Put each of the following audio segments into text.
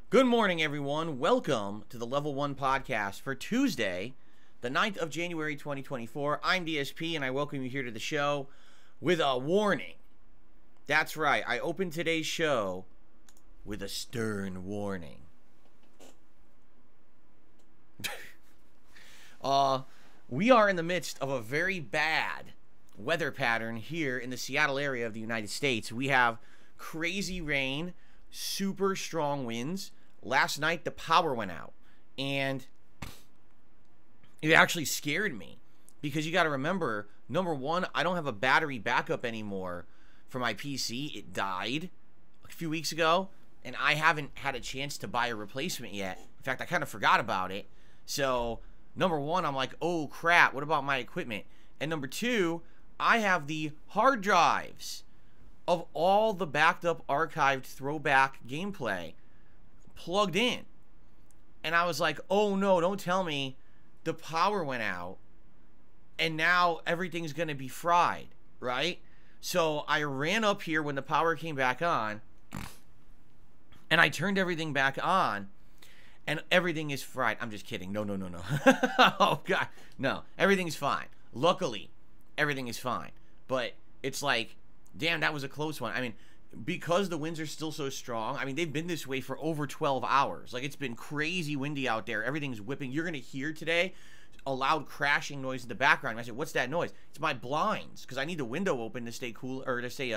Good morning, everyone. Welcome to the Level 1 podcast for Tuesday, the 9th of January, 2024. I'm DSP, and I welcome you here to the show with a warning. That's right. I opened today's show with a stern warning. We are in the midst of a very bad weather pattern here in the Seattle area of the United States. We have crazy rain, super strong winds. Last night, the power went out, and it actually scared me because you got to remember, number one, I don't have a battery backup anymore for my PC. It died a few weeks ago, and I haven't had a chance to buy a replacement yet. In fact, I kind of forgot about it. So, number one, I'm like, oh, crap, what about my equipment? And number two, I have the hard drives of all the backed up, archived, throwback gameplay plugged in. And I was like, oh no, don't tell me the power went out and now everything's going to be fried, right? So I ran up here when the power came back on and I turned everything back on and everything is fried. I'm just kidding. No. Oh, God. No, everything's fine. Luckily, everything is fine. But it's like, damn, that was a close one. I mean, because the winds are still so strong, I mean, they've been this way for over 12 hours. Like, it's been crazy windy out there. Everything's whipping. You're going to hear today a loud crashing noise in the background. I said, what's that noise? It's my blinds, because I need the window open to stay cool, or to stay,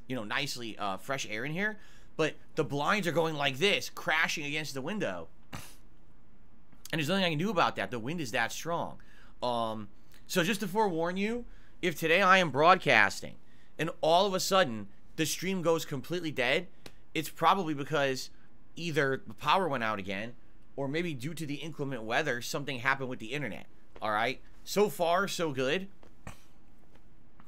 nicely fresh air in here. But the blinds are going like this, crashing against the window. And there's nothing I can do about that. The wind is that strong. So just to forewarn you, if today I am broadcasting and all of a sudden the stream goes completely dead, it's probably because either the power went out again, or maybe due to the inclement weather, something happened with the internet. All right? So far, so good.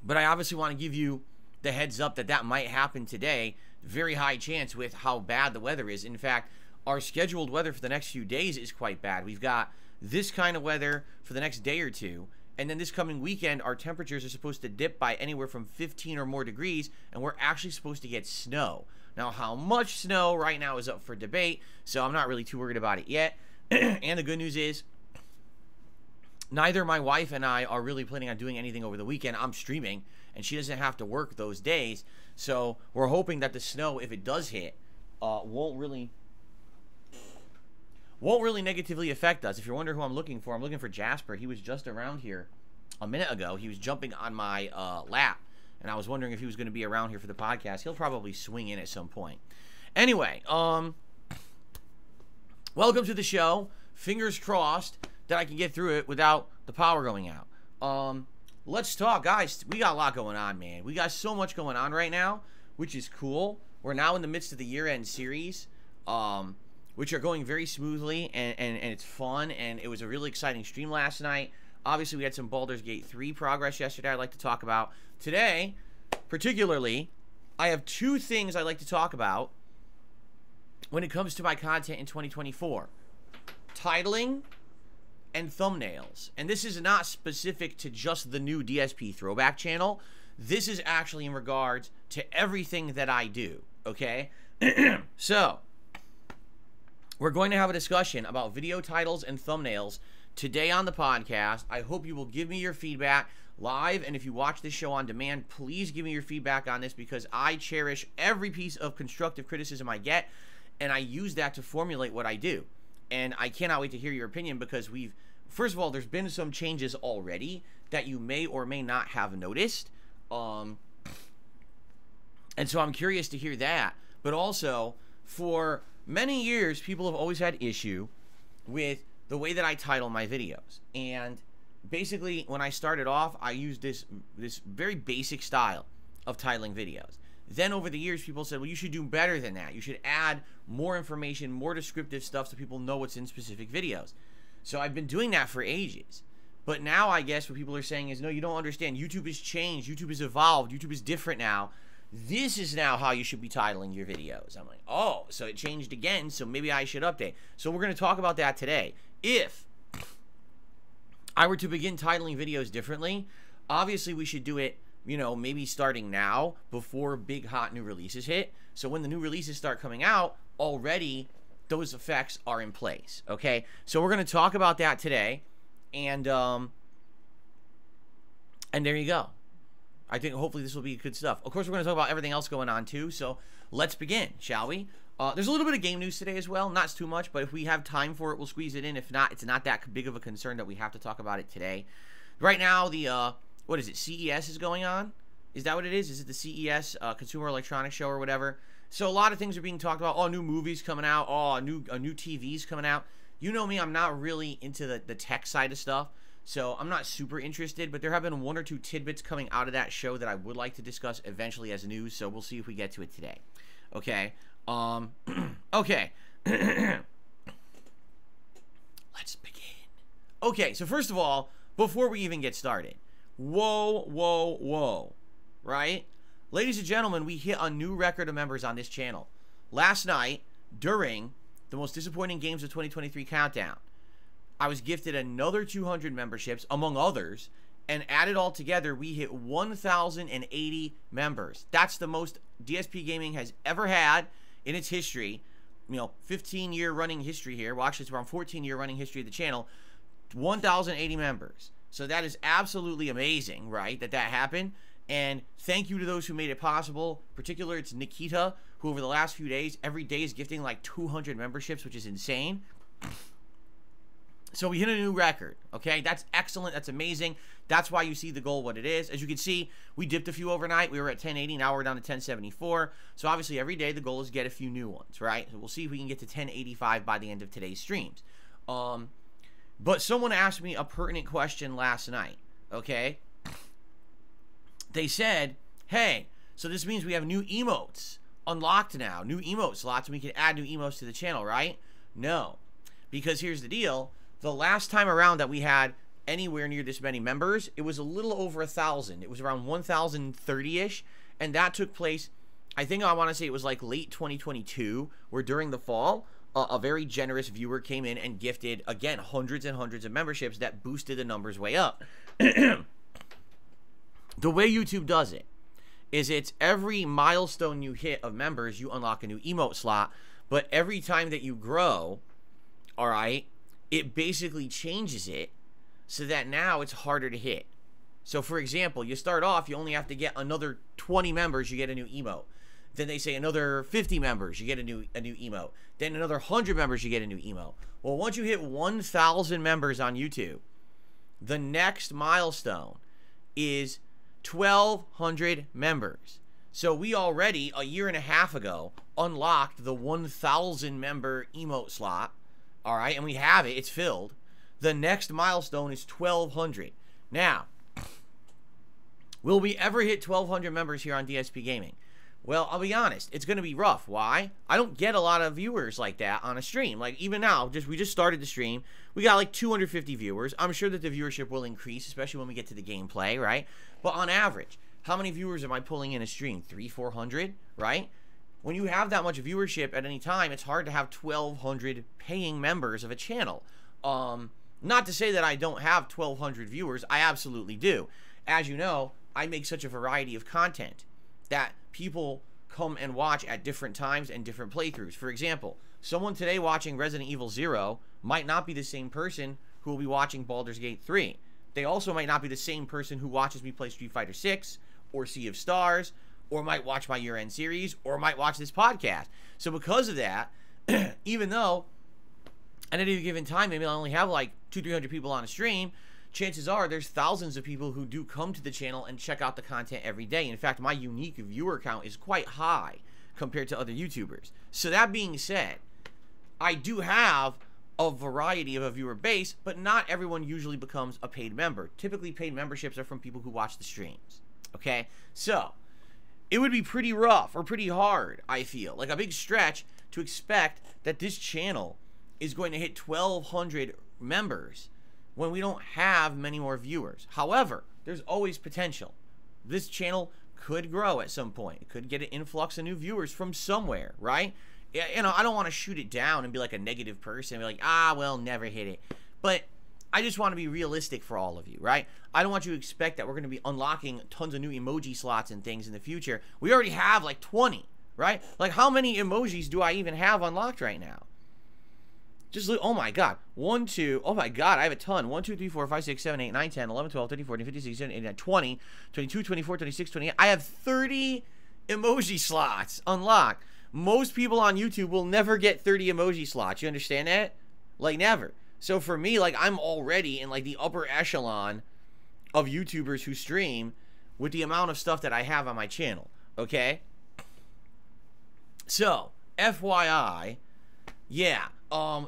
But I obviously want to give you the heads up that that might happen today. Very high chance with how bad the weather is. In fact, our scheduled weather for the next few days is quite bad. We've got this kind of weather for the next day or two. And then this coming weekend, our temperatures are supposed to dip by anywhere from 15 or more degrees, and we're actually supposed to get snow. Now, how much snow right now is up for debate, so I'm not really too worried about it yet. And the good news is, neither my wife and I are really planning on doing anything over the weekend. I'm streaming, and she doesn't have to work those days. So we're hoping that the snow, if it does hit, won't really negatively affect us. If you're wondering who I'm looking for Jasper. He was just around here a minute ago. He was jumping on my lap, and I was wondering if he was going to be around here for the podcast. He'll probably swing in at some point. Anyway, welcome to the show. Fingers crossed that I can get through it without the power going out. Let's talk, guys. We got a lot going on, man. We got so much going on right now, which is cool. We're now in the midst of the year-end series, which are going very smoothly, and it's fun, and it was a really exciting stream last night. Obviously, we had some Baldur's Gate 3 progress yesterday I'd like to talk about. Today, particularly, I have two things I'd like to talk about when it comes to my content in 2024. Titling and thumbnails. And this is not specific to just the new DSP Throwback channel. This is actually in regards to everything that I do, okay? So, we're going to have a discussion about video titles and thumbnails today on the podcast. I hope you will give me your feedback live, and if you watch this show on demand, please give me your feedback on this, because I cherish every piece of constructive criticism I get, and I use that to formulate what I do. And I cannot wait to hear your opinion, because first of all, there's been some changes already that you may or may not have noticed. And so I'm curious to hear that. But also, for many years, people have always had issue with the way that I title my videos. And basically, when I started off, I used this very basic style of titling videos. Then over the years, people said, well, you should do better than that. You should add more information, more descriptive stuff, so people know what's in specific videos. So I've been doing that for ages. But now I guess what people are saying is, no, you don't understand. YouTube has changed. YouTube has evolved. YouTube is different now. This is now how you should be titling your videos. I'm like, oh, so it changed again, so maybe I should update. So we're going to talk about that today. If I were to begin titling videos differently, obviously we should do it, you know, maybe starting now before big hot new releases hit. So when the new releases start coming out, already those effects are in place, okay? So we're going to talk about that today, and there you go. I think hopefully this will be good stuff. Of course, we're going to talk about everything else going on too, so let's begin, shall we? There's a little bit of game news today as well, not too much, but if we have time for it, we'll squeeze it in. If not, it's not that big of a concern that we have to talk about it today. Right now, the, what is it, CES is going on? Is that what it is? Is it the CES, Consumer Electronics Show or whatever? So a lot of things are being talked about. Oh, new movies coming out. Oh, a new TV's coming out. You know me, I'm not really into the tech side of stuff, so I'm not super interested, but there have been one or two tidbits coming out of that show that I would like to discuss eventually as news, so we'll see if we get to it today. Okay. Okay. Let's begin. Okay, so first of all, before we even get started, whoa, right? Ladies and gentlemen, we hit a new record of members on this channel. Last night, during the most disappointing games of 2023 countdown, I was gifted another 200 memberships, among others, and added all together, we hit 1,080 members. That's the most DSPGaming has ever had in its history. You know, 15-year running history here. Well, actually, it's around 14-year running history of the channel. 1,080 members. So that is absolutely amazing, right, that happened. And thank you to those who made it possible. Particularly, it's Nikita, who over the last few days, every day is gifting like 200 memberships, which is insane. So we hit a new record, okay? That's excellent. That's amazing. That's why you see the goal what it is. As you can see, we dipped a few overnight. We were at 1080. Now we're down to 1074. So obviously every day the goal is get a few new ones, right? So we'll see if we can get to 1085 by the end of today's streams. But someone asked me a pertinent question last night, okay? They said, hey, so this means we have new emotes unlocked now. New emote slots, and we can add new emotes to the channel, right? No. Because here's the deal. The last time around that we had anywhere near this many members, it was a little over 1,000. It was around 1,030-ish, and that took place, I think I want to say it was like late 2022, where during the fall, a very generous viewer came in and gifted, again, hundreds and hundreds of memberships that boosted the numbers way up. The way YouTube does it is it's every milestone you hit of members, you unlock a new emote slot, but every time that you grow, all right, it basically changes it so that now it's harder to hit. So for example, you start off, you only have to get another 20 members, you get a new emote. Then they say another 50 members, you get a new emote. Then another 100 members, you get a new emote. Well, once you hit 1,000 members on YouTube, the next milestone is 1,200 members. So we already, a year and a half ago, unlocked the 1,000 member emote slot. All right, and we have it. It's filled. The next milestone is 1,200. Now, will we ever hit 1,200 members here on DSPGaming? Well, I'll be honest. It's going to be rough. Why? I don't get a lot of viewers like that on a stream. Like, even now, we just started the stream. We got like 250 viewers. I'm sure that the viewership will increase, especially when we get to the gameplay, right? But on average, how many viewers am I pulling in a stream? 300, 400, right? when you have that much viewership at any time, it's hard to have 1,200 paying members of a channel. Not to say that I don't have 1,200 viewers. I absolutely do. As you know, I make such a variety of content that people come and watch at different times and different playthroughs. For example, someone today watching Resident Evil 0 might not be the same person who will be watching Baldur's Gate 3. They also might not be the same person who watches me play Street Fighter 6 or Sea of Stars, or might watch my year-end series, or might watch this podcast. So because of that, even though at any given time maybe I only have like 200-300 people on a stream, chances are there's thousands of people who do come to the channel and check out the content every day. In fact, my unique viewer count is quite high compared to other YouTubers. So that being said, I do have a variety of a viewer base, but not everyone usually becomes a paid member. Typically, paid memberships are from people who watch the streams. Okay? So it would be pretty rough or pretty hard, I feel, like a big stretch, to expect that this channel is going to hit 1,200 members when we don't have many more viewers. However, there's always potential. This channel could grow at some point. It could get an influx of new viewers from somewhere, right? You know, I don't want to shoot it down and be like a negative person and be like, well, never hit it. But I just want to be realistic for all of you, right? I don't want you to expect that we're going to be unlocking tons of new emoji slots and things in the future. We already have like 20, right? Like, how many emojis do I even have unlocked right now? Just look, oh my god. 1, 2, oh my god, I have a ton. 1, 2, 3, 4, 5, 6, 7, 8, 9, 10, 11, 12, 13, 14, 15, 16, 17, 18, 19, 20, 22, 24, 26, 28. I have 30 emoji slots unlocked. Most people on YouTube will never get 30 emoji slots. You understand that? Like, never. So for me, like, I'm already in like the upper echelon of YouTubers who stream with the amount of stuff that I have on my channel. Okay? So, FYI, yeah,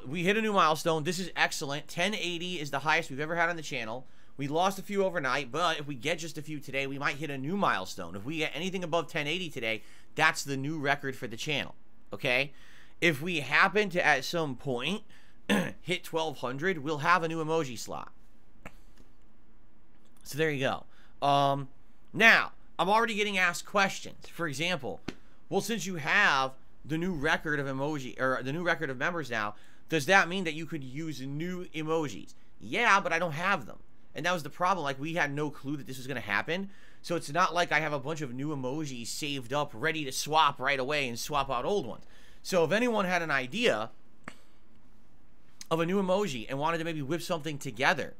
we hit a new milestone. This is excellent. 1080 is the highest we've ever had on the channel. We lost a few overnight, but if we get just a few today, we might hit a new milestone. If we get anything above 1080 today, that's the new record for the channel, okay? If we happen to, at some point, hit 1,200, we'll have a new emoji slot. So there you go. Now, I'm already getting asked questions. For example, well, since you have the new record of emoji, or the new record of members now, does that mean that you could use new emojis? Yeah, but I don't have them. And that was the problem. Like, we had no clue that this was going to happen. So it's not like I have a bunch of new emojis saved up, ready to swap right away and swap out old ones. So if anyone had an idea of a new emoji and wanted to maybe whip something together,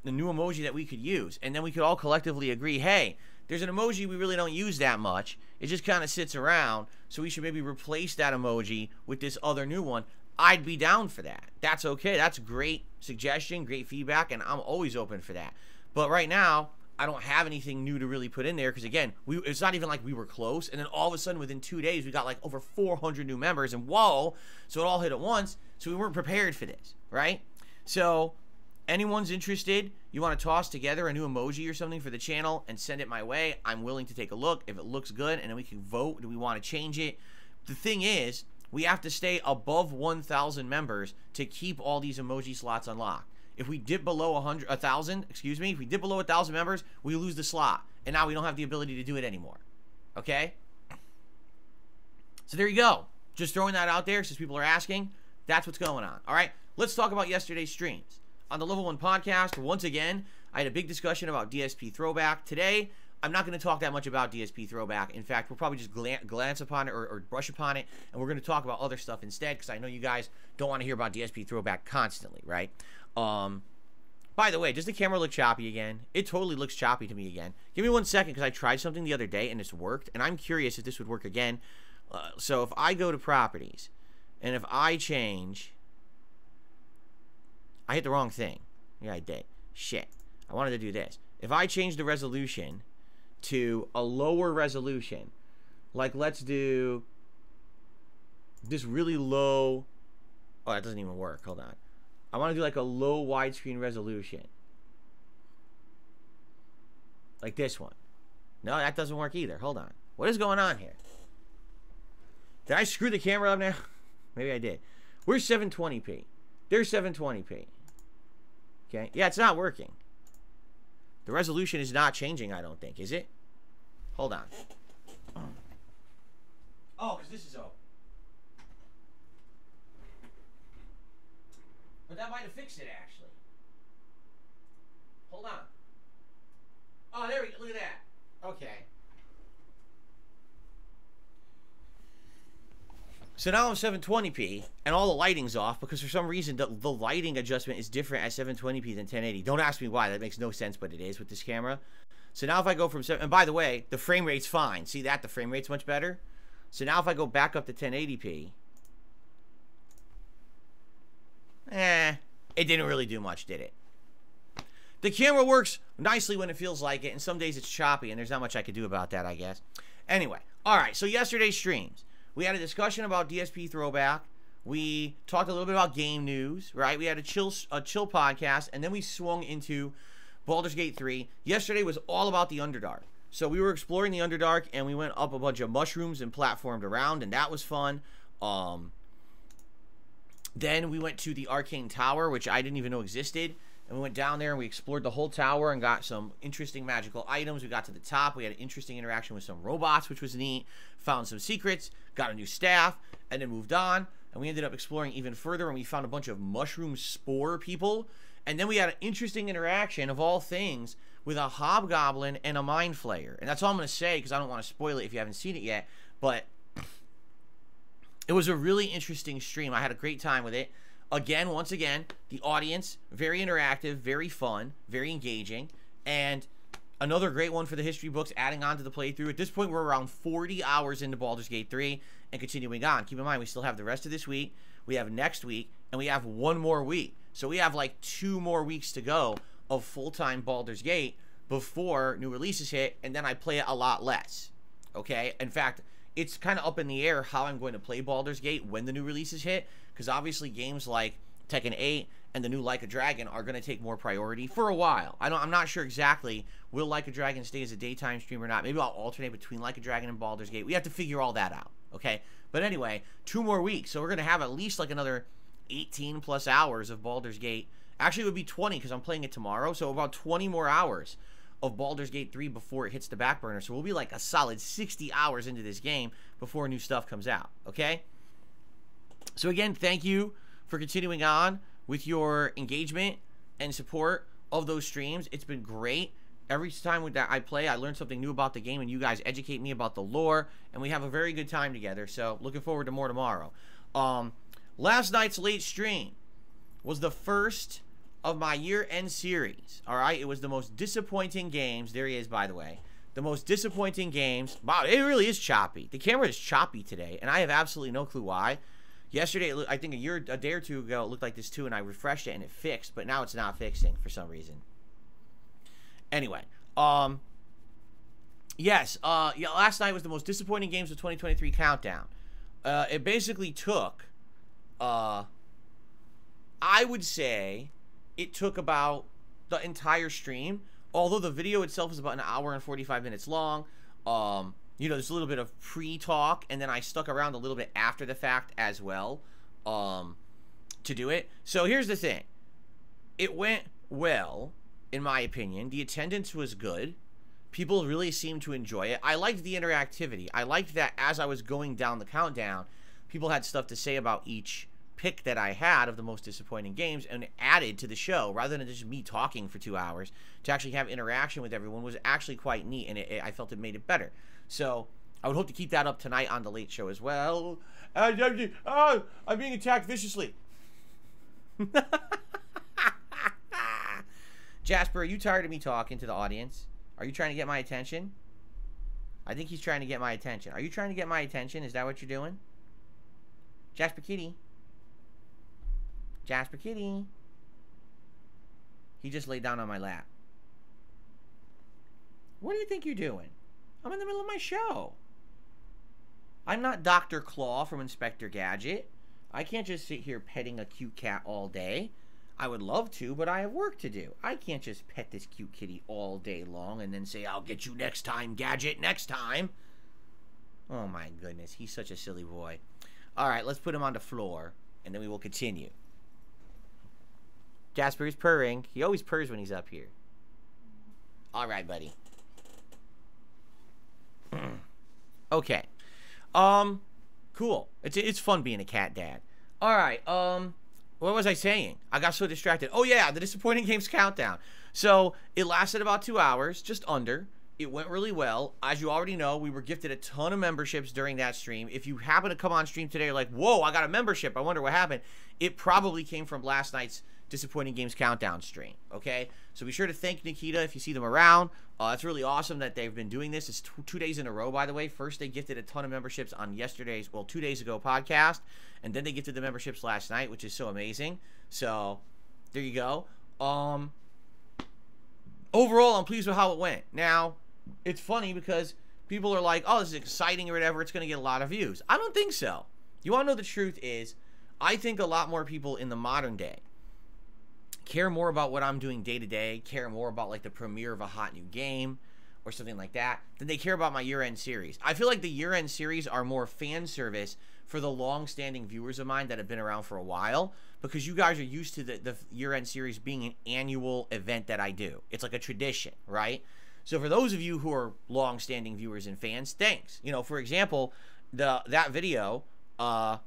the new emoji that we could use, and then we could all collectively agree, hey, there's an emoji we really don't use that much. It just kind of sits around, so we should maybe replace that emoji with this other new one. I'd be down for that. That's okay. That's great suggestion, great feedback, and I'm always open for that. But right now, I don't have anything new to really put in there because, again, it's not even like we were close, and then all of a sudden, within 2 days, we got like over 400 new members, and whoa, so it all hit at once, so we weren't prepared for this, right? So anyone's interested, you want to toss together a new emoji or something for the channel and send it my way, I'm willing to take a look. If it looks good, and then we can vote, do we want to change it? The thing is, we have to stay above 1,000 members to keep all these emoji slots unlocked. If we dip below 1,000, excuse me, if we dip below 1,000 members, we lose the slot, and now we don't have the ability to do it anymore. Okay? So there you go. Just throwing that out there since people are asking. That's what's going on. All right? Let's talk about yesterday's streams. On the Level 1 podcast, once again, I had a big discussion about DSP Throwback. Today, I'm not going to talk that much about DSP Throwback. In fact, we'll probably just glance upon it or brush upon it, and we're going to talk about other stuff instead, because I know you guys don't want to hear about DSP Throwback constantly, right? By the way, does the camera look choppy again? It totally looks choppy to me again. Give me 1 second, because I tried something the other day, and it's worked, and I'm curious if this would work again. So if I go to Properties, and if I change... I hit the wrong thing. Yeah, I did. Shit. I wanted to do this. If I change the resolution to a lower resolution, like let's do this really low... Oh, that doesn't even work. Hold on. I want to do like a low widescreen resolution. Like this one. No, that doesn't work either. Hold on. What is going on here? Did I screw the camera up now? Maybe I did. Where's 720p? There's 720p. Okay. Yeah, it's not working. The resolution is not changing, I don't think. Is it? Hold on. Oh, because this is open. But that might have fixed it, actually. Hold on. Oh, there we go. Look at that. Okay. So now I'm 720p, and all the lighting's off because for some reason the lighting adjustment is different at 720p than 1080. Don't ask me why. That makes no sense, but it is with this camera. So now if I go from 7... And by the way, the frame rate's fine. See that? The frame rate's much better. So now if I go back up to 1080p... it didn't really do much, did it? The camera works nicely when it feels like it, and some days it's choppy, and there's not much I could do about that, I guess. Anyway, alright, so yesterday's streams. We had a discussion about DSP Throwback. We talked a little bit about game news, right? We had a chill podcast, and then we swung into Baldur's Gate 3. Yesterday was all about the Underdark. So we were exploring the Underdark, and we went up a bunch of mushrooms and platformed around, and that was fun. Then we went to the Arcane Tower, which I didn't even know existed. And we went down there and we explored the whole tower and got some interesting magical items. We got to the top. We had an interesting interaction with some robots, which was neat. Found some secrets. Got a new staff. And then moved on. And we ended up exploring even further. And we found a bunch of mushroom spore people. And then we had an interesting interaction, of all things, with a hobgoblin and a mind flayer. And that's all I'm going to say because I don't want to spoil it if you haven't seen it yet. But it was a really interesting stream. I had a great time with it. Again, once again, the audience, very interactive, very fun, very engaging, and another great one for the history books, adding on to the playthrough. At this point, we're around 40 hours into Baldur's Gate 3 and continuing on. Keep in mind, we still have the rest of this week, we have next week, and we have one more week. So we have like 2 more weeks to go of full-time Baldur's Gate before new releases hit, and then I play it a lot less, okay? In fact, it's kind of up in the air how I'm going to play Baldur's Gate when the new releases hit, because obviously games like Tekken 8 and the new Like a Dragon are going to take more priority for a while. I'm not sure exactly will Like a Dragon stay as a daytime stream or not. Maybe I'll alternate between Like a Dragon and Baldur's Gate. We have to figure all that out, okay? But anyway, 2 more weeks, so we're going to have at least like another 18 plus hours of Baldur's Gate. Actually, it would be 20 because I'm playing it tomorrow, so about 20 more hours of Baldur's Gate 3 before it hits the back burner. So we'll be like a solid 60 hours into this game before new stuff comes out, okay? So again, thank you for continuing on with your engagement and support of those streams. It's been great. Every time that I play, I learn something new about the game, and you guys educate me about the lore, and we have a very good time together. So looking forward to more tomorrow. Last night's late stream was the first of my year-end series. All right, it was the most disappointing games. There he is, by the way. The most disappointing games. Wow, it really is choppy. The camera is choppy today, and I have absolutely no clue why. Yesterday, I think a day or two ago, it looked like this too, and I refreshed it and it fixed, but now it's not fixing for some reason. Anyway, yes, yeah, last night was the most disappointing games of 2023 countdown. It basically took, I would say, it took about the entire stream, although the video itself is about an hour and 45 minutes long. You know, there's a little bit of pre-talk, and then I stuck around a little bit after the fact as well to do it. So here's the thing. It went well, in my opinion. The attendance was good. People really seemed to enjoy it. I liked the interactivity. I liked that as I was going down the countdown, people had stuff to say about each pick that I had of the most disappointing games, and added to the show rather than just me talking for 2 hours. To actually have interaction with everyone was actually quite neat, and I felt it made it better. So I would hope to keep that up tonight on the late show as well. Oh, I'm being attacked viciously. Jasper, are you tired of me talking to the audience? Are you trying to get my attention? I think he's trying to get my attention. Are you trying to get my attention? Is that what you're doing? Jasper Kitty. Jasper Kitty. He just laid down on my lap. What do you think you're doing? I'm in the middle of my show. I'm not Dr. Claw from Inspector Gadget. I can't just sit here petting a cute cat all day. I would love to, but I have work to do. I can't just pet this cute kitty all day long and then say, I'll get you next time, Gadget, next time. Oh my goodness, he's such a silly boy. All right, let's put him on the floor, and then we will continue. Jasper is purring. He always purrs when he's up here. All right, buddy. Okay. Cool. It's fun being a cat dad. All right. What was I saying? I got so distracted. Oh yeah, the disappointing games countdown. So it lasted about 2 hours, just under. It went really well. As you already know, we were gifted a ton of memberships during that stream. If you happen to come on stream today, you're like, whoa, I got a membership. I wonder what happened. It probably came from last night's disappointing games countdown stream. Okay, so be sure to thank Nikita if you see them around. It's really awesome that they've been doing this. It's 2 days in a row, by the way. First, they gifted a ton of memberships on yesterday's, well, 2 days ago podcast, and then they gifted the memberships last night, which is so amazing. So there you go. Overall, I'm pleased with how it went. Now, it's funny because people are like, oh, this is exciting or whatever. It's going to get a lot of views. I don't think so. You want to know the truth is, I think a lot more people in the modern day care more about what I'm doing day to day, care more about like the premiere of a hot new game or something like that, than they care about my year-end series. I feel like the year-end series are more fan service for the long-standing viewers of mine that have been around for a while, because you guys are used to the year-end series being an annual event that I do. It's like a tradition, right? So for those of you who are long-standing viewers and fans, thanks. You know, for example, that video, at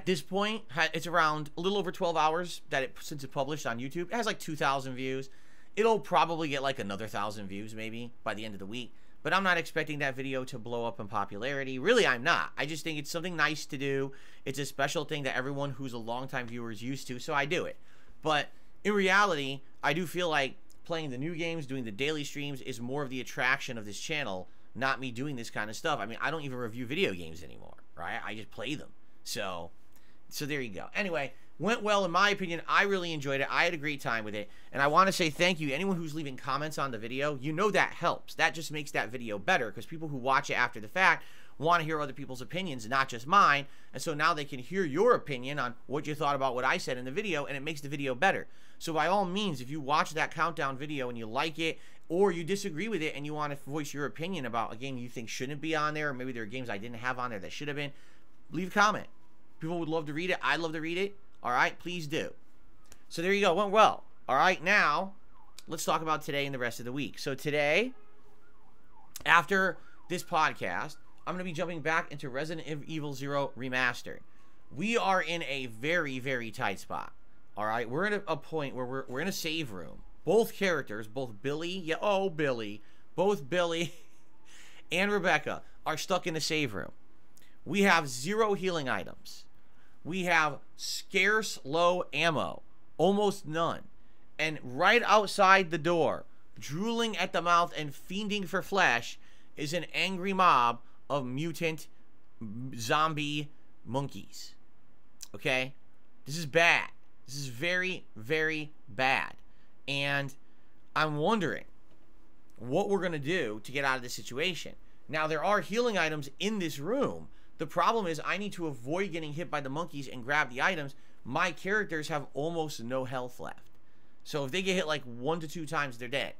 this point, it's around a little over 12 hours since it published on YouTube. It has like 2,000 views. It'll probably get like another 1,000 views maybe by the end of the week. But I'm not expecting that video to blow up in popularity. Really, I'm not. I just think it's something nice to do. It's a special thing that everyone who's a longtime viewer is used to, so I do it. But in reality, I do feel like playing the new games, doing the daily streams is more of the attraction of this channel, not me doing this kind of stuff. I mean, I don't even review video games anymore, right? I just play them. So there you go. Anyway, went well in my opinion. I really enjoyed it. I had a great time with it. And I want to say thank you. Anyone who's leaving comments on the video, you know that helps. That just makes that video better, because people who watch it after the fact want to hear other people's opinions, not just mine. And so now they can hear your opinion on what you thought about what I said in the video, and it makes the video better. So by all means, if you watch that countdown video and you like it, or you disagree with it and you want to voice your opinion about a game you think shouldn't be on there, or maybe there are games I didn't have on there that should have been, leave a comment. People would love to read it. I'd love to read it. All right, please do. So there you go. Went well. All right, now let's talk about today and the rest of the week. So today, after this podcast, I'm going to be jumping back into Resident Evil 0 Remastered. We are in a very, very tight spot. All right, we're in a point where we're in a save room. Both characters, both Billy, both Billy and Rebecca are stuck in a save room. We have 0 healing items. We have scarce low ammo, almost none. And right outside the door, drooling at the mouth and fiending for flesh, is an angry mob of mutant zombie monkeys. Okay? This is bad. This is very, very bad. And I'm wondering what we're going to do to get out of this situation. Now, there are healing items in this room. The problem is I need to avoid getting hit by the monkeys and grab the items. My characters have almost no health left. So if they get hit like 1 to 2 times, they're dead.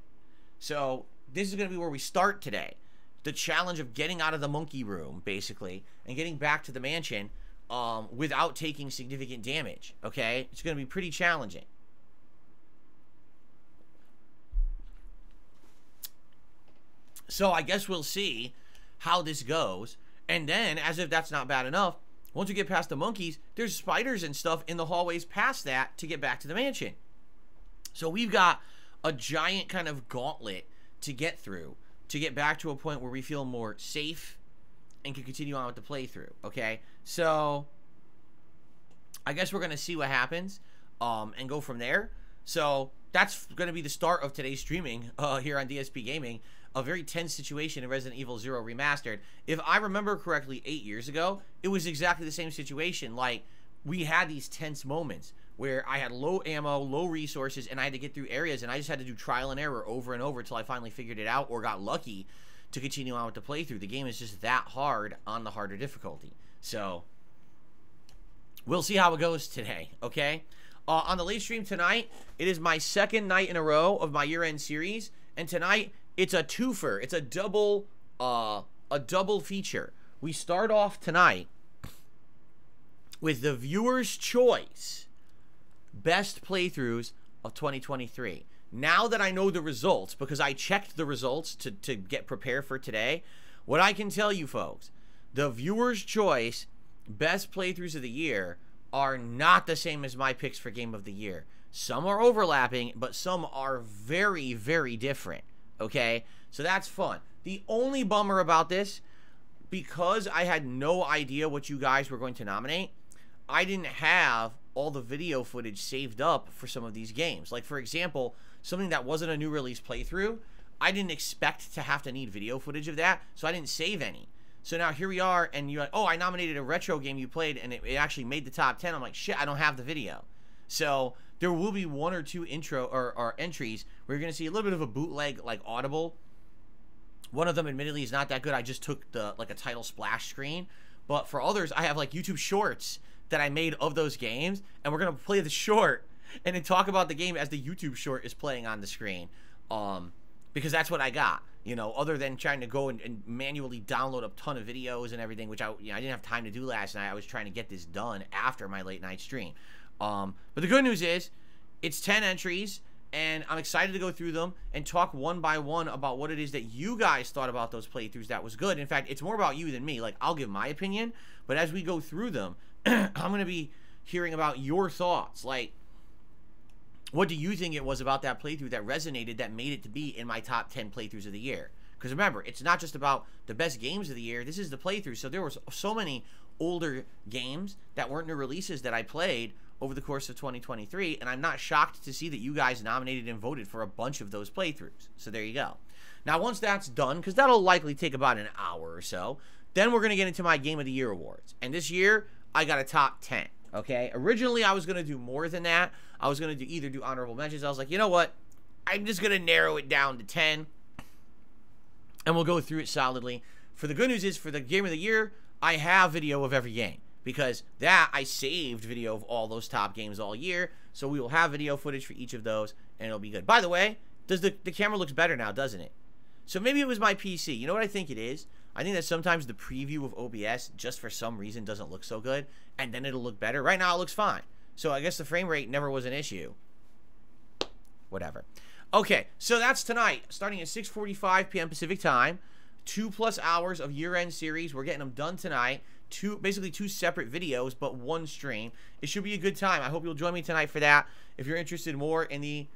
So this is going to be where we start today. The challenge of getting out of the monkey room, basically, and getting back to the mansion without taking significant damage. Okay? It's going to be pretty challenging. So I guess we'll see how this goes. And then, as if that's not bad enough, once you get past the monkeys, there's spiders and stuff in the hallways past that to get back to the mansion. So we've got a giant kind of gauntlet to get through to get back to a point where we feel more safe and can continue on with the playthrough, okay? So I guess we're going to see what happens and go from there. So that's going to be the start of today's streaming here on DSP Gaming. A very tense situation in Resident Evil 0 Remastered. If I remember correctly, 8 years ago, it was exactly the same situation. Like, we had these tense moments where I had low ammo, low resources, and I had to get through areas, and I just had to do trial and error over and over until I finally figured it out or got lucky to continue on with the playthrough. The game is just that hard on the harder difficulty. So, we'll see how it goes today, okay? On the late stream tonight, it is my second night in a row of my year-end series, and tonight it's a twofer. It's a double feature. We start off tonight with the viewer's choice best playthroughs of 2023. Now that I know the results, because I checked the results to get prepared for today, what I can tell you folks, the viewer's choice best playthroughs of the year are not the same as my picks for game of the year. Some are overlapping, but some are very, very different, okay? So that's fun. The only bummer about this, because I had no idea what you guys were going to nominate, I didn't have all the video footage saved up for some of these games. Like, for example, something that wasn't a new release playthrough, I didn't expect to have to need video footage of that, so I didn't save any. So now here we are, and you're like, oh, I nominated a retro game you played, and it actually made the top 10. I'm like, shit, I don't have the video. So there will be one or two intro or entries where you're going to see a little bit of a bootleg, like Audible. One of them, admittedly, is not that good. I just took the like a title splash screen. But for others, I have like YouTube shorts that I made of those games, and we're going to play the short and then talk about the game as the YouTube short is playing on the screen. Because that's what I got. You know, other than trying to go and manually download a ton of videos and everything, which I didn't have time to do last night. I was trying to get this done after my late night stream. But the good news is, it's 10 entries, and I'm excited to go through them and talk one by one about what it is that you guys thought about those playthroughs that was good. In fact, it's more about you than me. Like, I'll give my opinion, but as we go through them, I'm going to be hearing about your thoughts. Like, what do you think it was about that playthrough that resonated, that made it to be in my top 10 playthroughs of the year? Because remember, it's not just about the best games of the year. This is the playthrough. So there were so many older games that weren't new releases that I played over the course of 2023, and I'm not shocked to see that you guys nominated and voted for a bunch of those playthroughs. So there you go. Now, once that's done, because that'll likely take about an hour or so, then we're going to get into my Game of the Year awards. And this year, I got a top 10. Okay, originally I was going to do more than that. I was going to either do honorable mentions. I was like, you know what? I'm just going to narrow it down to 10, and we'll go through it solidly. For the good news is, for the Game of the Year, I have video of every game, because that I saved video of all those top games all year, so we will have video footage for each of those, and it'll be good. By the way, the camera looks better now, doesn't it? So maybe it was my PC. You know what I think it is? I think that sometimes the preview of OBS, just for some reason, doesn't look so good, and then it'll look better. Right now, it looks fine. So I guess the frame rate never was an issue. Whatever. Okay, so that's tonight, starting at 6:45 p.m. Pacific time. 2+ hours of year-end series. We're getting them done tonight. Basically two separate videos, but one stream. It should be a good time. I hope you'll join me tonight for that. If you're interested more in the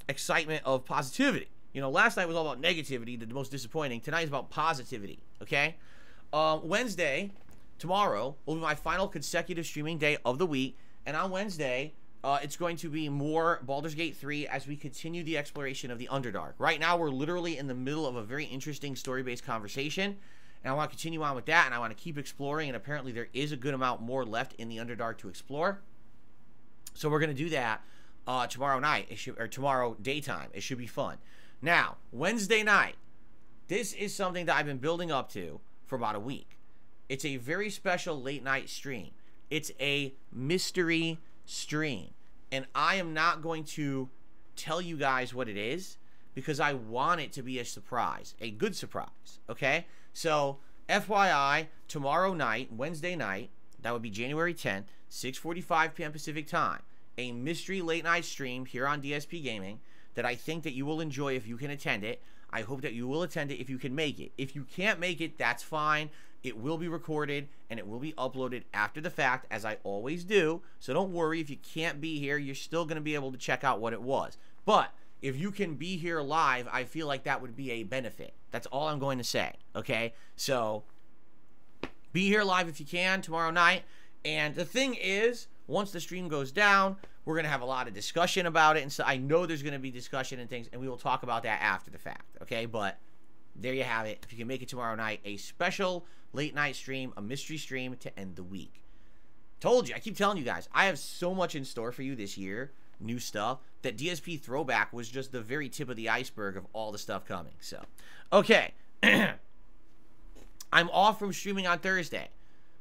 excitement of positivity. You know, last night was all about negativity, the most disappointing. Tonight is about positivity, okay? Wednesday, tomorrow, will be my final consecutive streaming day of the week. And on Wednesday, it's going to be more Baldur's Gate 3 as we continue the exploration of the Underdark. Right now, we're literally in the middle of a very interesting story-based conversation. And I want to continue on with that, and I want to keep exploring. And apparently, there is a good amount more left in the Underdark to explore. So we're going to do that tomorrow night, or tomorrow daytime. It should be fun. Now, Wednesday night, this is something that I've been building up to for about a week. It's a very special late night stream. It's a mystery stream. And I am not going to tell you guys what it is because I want it to be a surprise, a good surprise, okay? So, FYI, tomorrow night, Wednesday night, that would be January 10th, 6:45 p.m. Pacific time, a mystery late night stream here on DSP Gaming that I think that you will enjoy if you can attend it. I hope that you will attend it if you can make it. If you can't make it, that's fine. It will be recorded, and it will be uploaded after the fact, as I always do. So don't worry, if you can't be here, you're still going to be able to check out what it was. But if you can be here live, I feel like that would be a benefit. That's all I'm going to say, okay? So be here live if you can tomorrow night. And the thing is, once the stream goes down, we're going to have a lot of discussion about it. And so I know there's going to be discussion and things, and we will talk about that after the fact, okay? But there you have it. If you can make it tomorrow night, a special late night stream, a mystery stream to end the week. Told you. I keep telling you guys, I have so much in store for you this year, new stuff, that DSP Throwback was just the very tip of the iceberg of all the stuff coming. So, okay. I'm off from streaming on Thursday.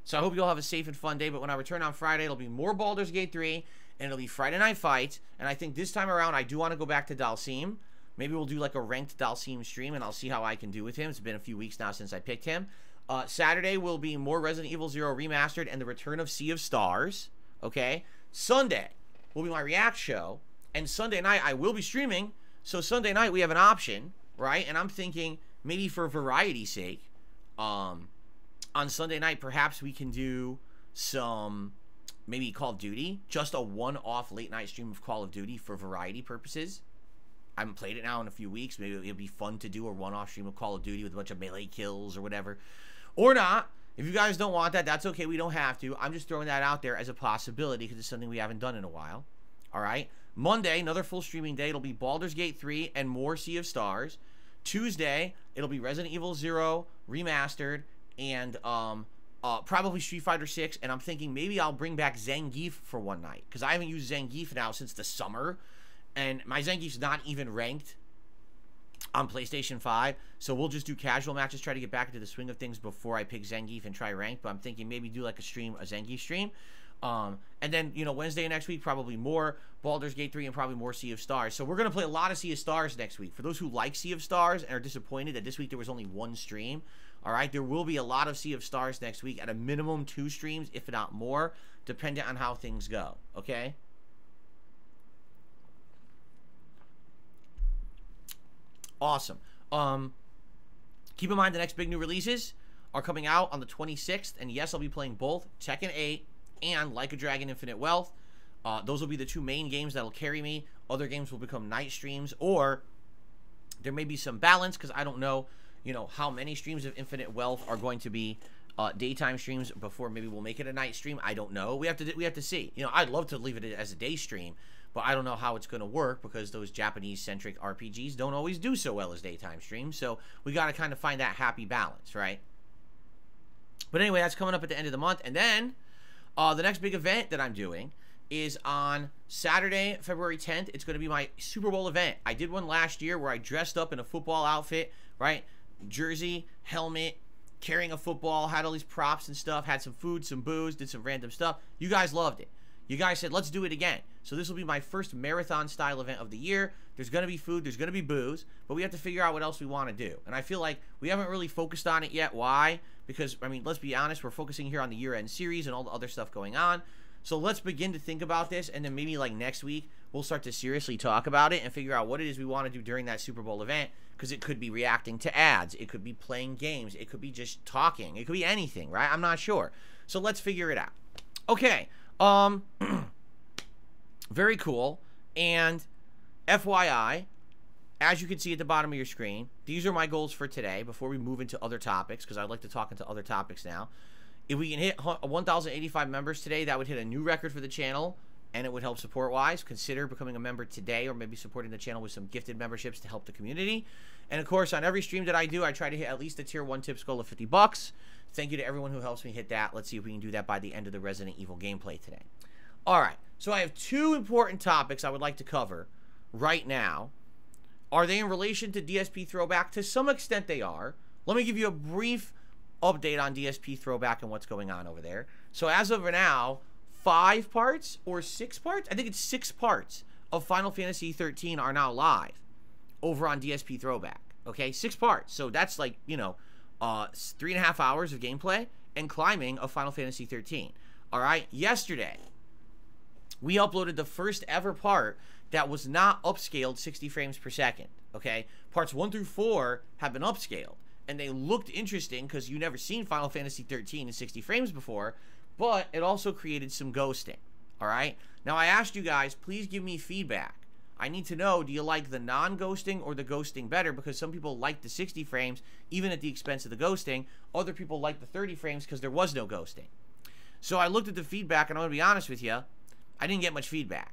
So I hope you all have a safe and fun day. But when I return on Friday, it'll be more Baldur's Gate 3, and it'll be Friday Night Fights. And I think this time around, I do want to go back to Dalsim. Maybe we'll do like a ranked Dalsim stream, and I'll see how I can do with him. It's been a few weeks now since I picked him. Saturday will be more Resident Evil 0 Remastered and the return of Sea of Stars. Okay? Sunday will be my React show. And Sunday night, I will be streaming. So Sunday night, we have an option, right? And I'm thinking, maybe for variety's sake, on Sunday night, perhaps we can do some maybe Call of Duty, just a one-off late night stream of Call of Duty for variety purposes. I haven't played it now in a few weeks. Maybe it'll be fun to do a one-off stream of Call of Duty with a bunch of melee kills or whatever. Or not. If you guys don't want that, that's okay. We don't have to. I'm just throwing that out there as a possibility because it's something we haven't done in a while. All right. Monday, another full streaming day. It'll be Baldur's Gate 3 and more Sea of Stars. Tuesday, it'll be Resident Evil 0 remastered and probably Street Fighter 6. And I'm thinking maybe I'll bring back Zangief for one night because I haven't used Zangief now since the summer. And my Zangief's not even ranked on PlayStation 5. So we'll just do casual matches, try to get back into the swing of things before I pick Zangief and try ranked. But I'm thinking maybe do like a Zangief stream. And then, you know, Wednesday next week, probably more Baldur's Gate 3 and probably more Sea of Stars. So we're going to play a lot of Sea of Stars next week. For those who like Sea of Stars and are disappointed that this week there was only one stream, all right, there will be a lot of Sea of Stars next week, at a minimum 2 streams, if not more, depending on how things go, okay? Awesome. Keep in mind the next big new releases are coming out on the 26th, and yes, I'll be playing both Tekken 8 and Like a Dragon Infinite Wealth. Those will be the 2 main games that'll carry me. Other games will become night streams, or there may be some balance because I don't know, you know, how many streams of Infinite Wealth are going to be daytime streams before maybe we'll make it a night stream. I don't know. We have to see. You know, I'd love to leave it as a day stream, but I don't know how it's going to work because those Japanese-centric RPGs don't always do so well as daytime streams. So we got to kind of find that happy balance, right? But anyway, that's coming up at the end of the month, and then the next big event that I'm doing is on Saturday, February 10th. It's going to be my Super Bowl event. I did one last year where I dressed up in a football outfit, right? Jersey, helmet, carrying a football, had all these props and stuff, had some food, some booze, did some random stuff. You guys loved it. You guys said, let's do it again. So this will be my first marathon-style event of the year. There's going to be food, there's going to be booze, but we have to figure out what else we want to do. And I feel like we haven't really focused on it yet. Why? Because, I mean, let's be honest, we're focusing here on the year-end series and all the other stuff going on. So let's begin to think about this, and then maybe like next week, we'll start to seriously talk about it and figure out what it is we want to do during that Super Bowl event, because it could be reacting to ads, it could be playing games, it could be just talking, it could be anything, right? I'm not sure. So let's figure it out. Okay, very cool. And FYI, as you can see at the bottom of your screen, these are my goals for today before we move into other topics, because I'd like to talk into other topics now. If we can hit 1,085 members today, that would hit a new record for the channel, and it would help support-wise. Consider becoming a member today, or maybe supporting the channel with some gifted memberships to help the community. And of course, on every stream that I do, I try to hit at least a tier 1 tips goal of 50 bucks. Thank you to everyone who helps me hit that. Let's see if we can do that by the end of the Resident Evil gameplay today. All right, so I have 2 important topics I would like to cover right now. Are they in relation to DSP Throwback? To some extent they are. Let me give you a brief update on DSP Throwback and what's going on over there. So as of now, 5 parts or 6 parts? I think it's 6 parts of Final Fantasy 13 are now live over on DSP Throwback. Okay, 6 parts. So that's like, you know, 3.5 hours of gameplay and climbing of Final Fantasy 13. All right, yesterday, we uploaded the first ever part that was not upscaled 60 frames per second, okay? Parts 1 through 4 have been upscaled, and they looked interesting because you've never seen Final Fantasy 13 in 60 frames before, but it also created some ghosting, all right? Now, I asked you guys, please give me feedback. I need to know, do you like the non-ghosting or the ghosting better? Because some people like the 60 frames, even at the expense of the ghosting. Other people like the 30 frames because there was no ghosting. So I looked at the feedback, and I'm going to be honest with you, I didn't get much feedback.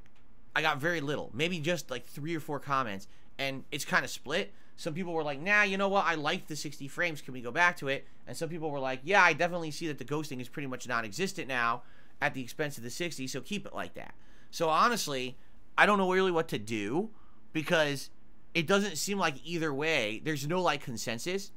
I got very little, maybe just like 3 or 4 comments, and it's kind of split. Some people were like, nah, you know what, I like the 60 frames, can we go back to it? And some people were like, yeah, I definitely see that the ghosting is pretty much non-existent now at the expense of the 60, so keep it like that. So honestly, I don't know really what to do, because it doesn't seem like either way, there's no like consensus.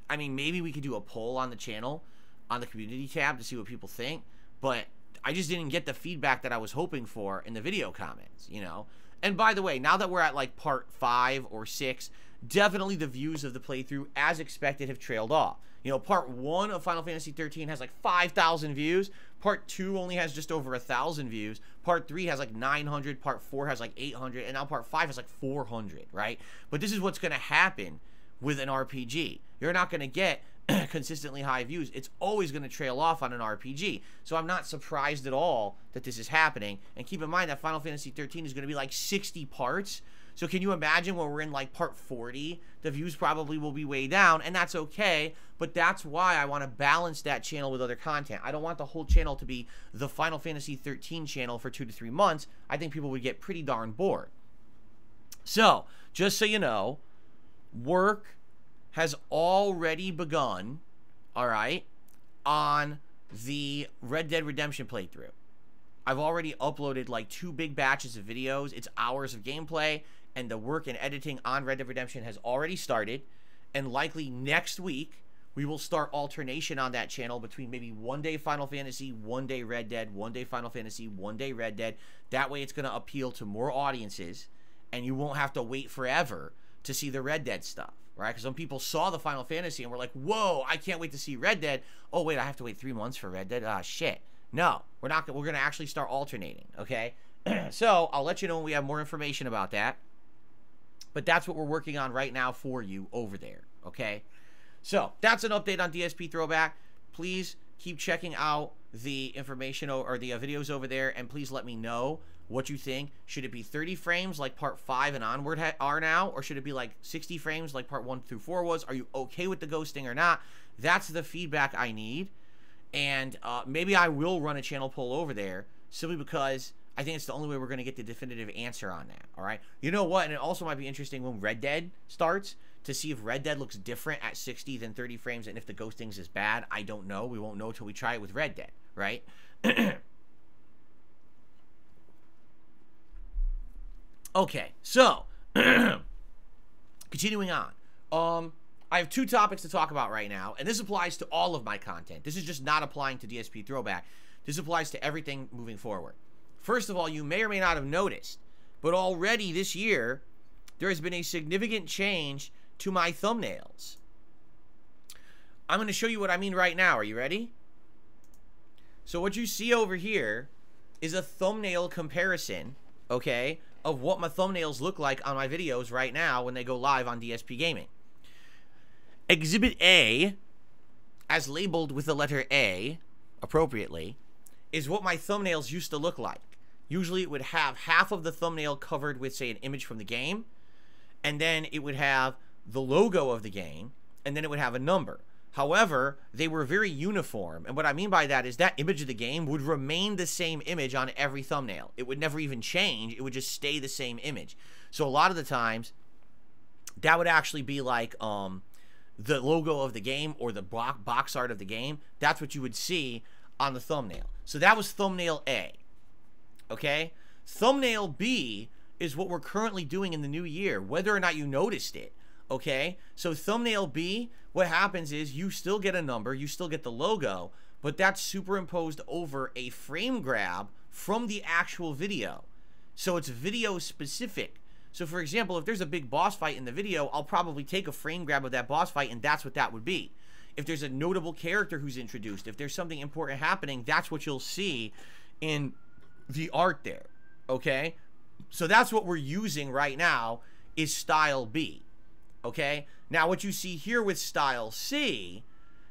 I mean, maybe we could do a poll on the channel, on the community tab, to see what people think, but I just didn't get the feedback that I was hoping for in the video comments, you know? And by the way, now that we're at like part 5 or 6, definitely the views of the playthrough, as expected, have trailed off. You know, part 1 of Final Fantasy 13 has like 5,000 views. Part 2 only has just over 1,000 views. Part 3 has like 900. Part 4 has like 800. And now part 5 has like 400, right? But this is what's going to happen with an RPG. You're not going to get consistently high views, it's always going to trail off on an RPG. So I'm not surprised at all that this is happening. And keep in mind that Final Fantasy 13 is going to be like 60 parts. So can you imagine when we're in like part 40, the views probably will be way down, and that's okay, but that's why I want to balance that channel with other content. I don't want the whole channel to be the Final Fantasy 13 channel for 2 to 3 months. I think people would get pretty darn bored. So, just so you know, work has already begun, all right, on the Red Dead Redemption playthrough. I've already uploaded like 2 big batches of videos. It's hours of gameplay, and the work and editing on Red Dead Redemption has already started. And likely next week, we will start alternation on that channel between maybe one day Final Fantasy, one day Red Dead, one day Final Fantasy, one day Red Dead. That way it's going to appeal to more audiences, and you won't have to wait forever to see the Red Dead stuff, right? Because some people saw the Final Fantasy and were like, whoa, I can't wait to see Red Dead. Oh, wait, I have to wait 3 months for Red Dead? Ah, shit. No, we're not. We're going to actually start alternating, okay? So I'll let you know when we have more information about that. But that's what we're working on right now for you over there, okay? So that's an update on DSP Throwback. Please keep checking out the information or the videos over there, and please let me know what you think. Should it be 30 frames like part 5 and onward are now, or should it be like 60 frames like part 1 through 4 was? Are you okay with the ghosting or not? That's the feedback I need. And maybe I will run a channel poll over there simply because I think it's the only way we're going to get the definitive answer on that, all right? You know what? And it also might be interesting when Red Dead starts to see if Red Dead looks different at 60 than 30 frames, and if the ghostings is bad. I don't know. We won't know until we try it with Red Dead, right? Okay, so continuing on. I have 2 topics to talk about right now, and this applies to all of my content. This is just not applying to DSP Throwback. This applies to everything moving forward. First of all, you may or may not have noticed, but already this year, there has been a significant change to my thumbnails. I'm going to show you what I mean right now. Are you ready? So what you see over here is a thumbnail comparison, okay, of what my thumbnails look like on my videos right now when they go live on DSPGaming. Exhibit A, as labeled with the letter A, appropriately, is what my thumbnails used to look like. Usually it would have half of the thumbnail covered with, say, an image from the game, and then it would have the logo of the game, and then it would have a number. However, they were very uniform, and what I mean by that is that image of the game would remain the same image on every thumbnail. It would never even change. It would just stay the same image. So a lot of the times, that would actually be like the logo of the game or the box art of the game. That's what you would see on the thumbnail. So that was thumbnail A. Okay? Thumbnail B is what we're currently doing in the new year, whether or not you noticed it. Okay? So thumbnail B, what happens is you still get a number, you still get the logo, but that's superimposed over a frame grab from the actual video. So it's video specific. So for example, if there's a big boss fight in the video, I'll probably take a frame grab of that boss fight, and that's what that would be. If there's a notable character who's introduced, if there's something important happening, that's what you'll see in the art there, okay? So that's what we're using right now is style B, okay? Now what you see here with style C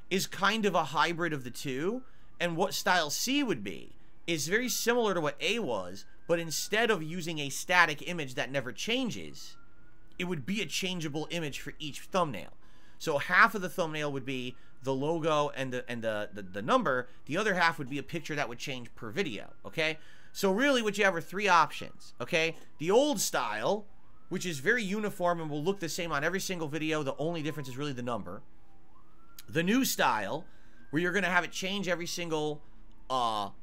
is kind of a hybrid of the two, and what style C would be is very similar to what A was, but instead of using a static image that never changes, it would be a changeable image for each thumbnail. So half of the thumbnail would be the logo and the number. The other half would be a picture that would change per video, okay? So really what you have are 3 options, okay? The old style, which is very uniform and will look the same on every single video. The only difference is really the number. The new style, where you're going to have it change every single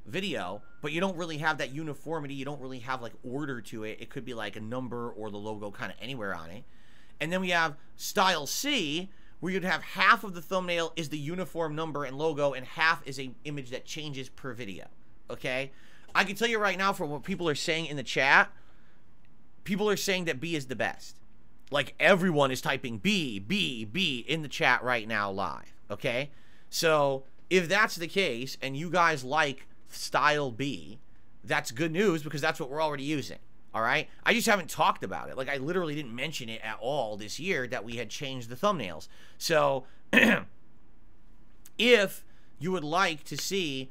video, but you don't really have that uniformity. You don't really have like order to it. It could be like a number or the logo kind of anywhere on it. And then we have style C, where you'd have half of the thumbnail is the uniform number and logo, and half is a image that changes per video, okay? I can tell you right now from what people are saying in the chat, people are saying that B is the best. Like everyone is typing B, B, B in the chat right now live, okay? So if that's the case and you guys like style B, that's good news because that's what we're already using, all right? I just haven't talked about it. Like I literally didn't mention it at all this year that we had changed the thumbnails. So If you would like to see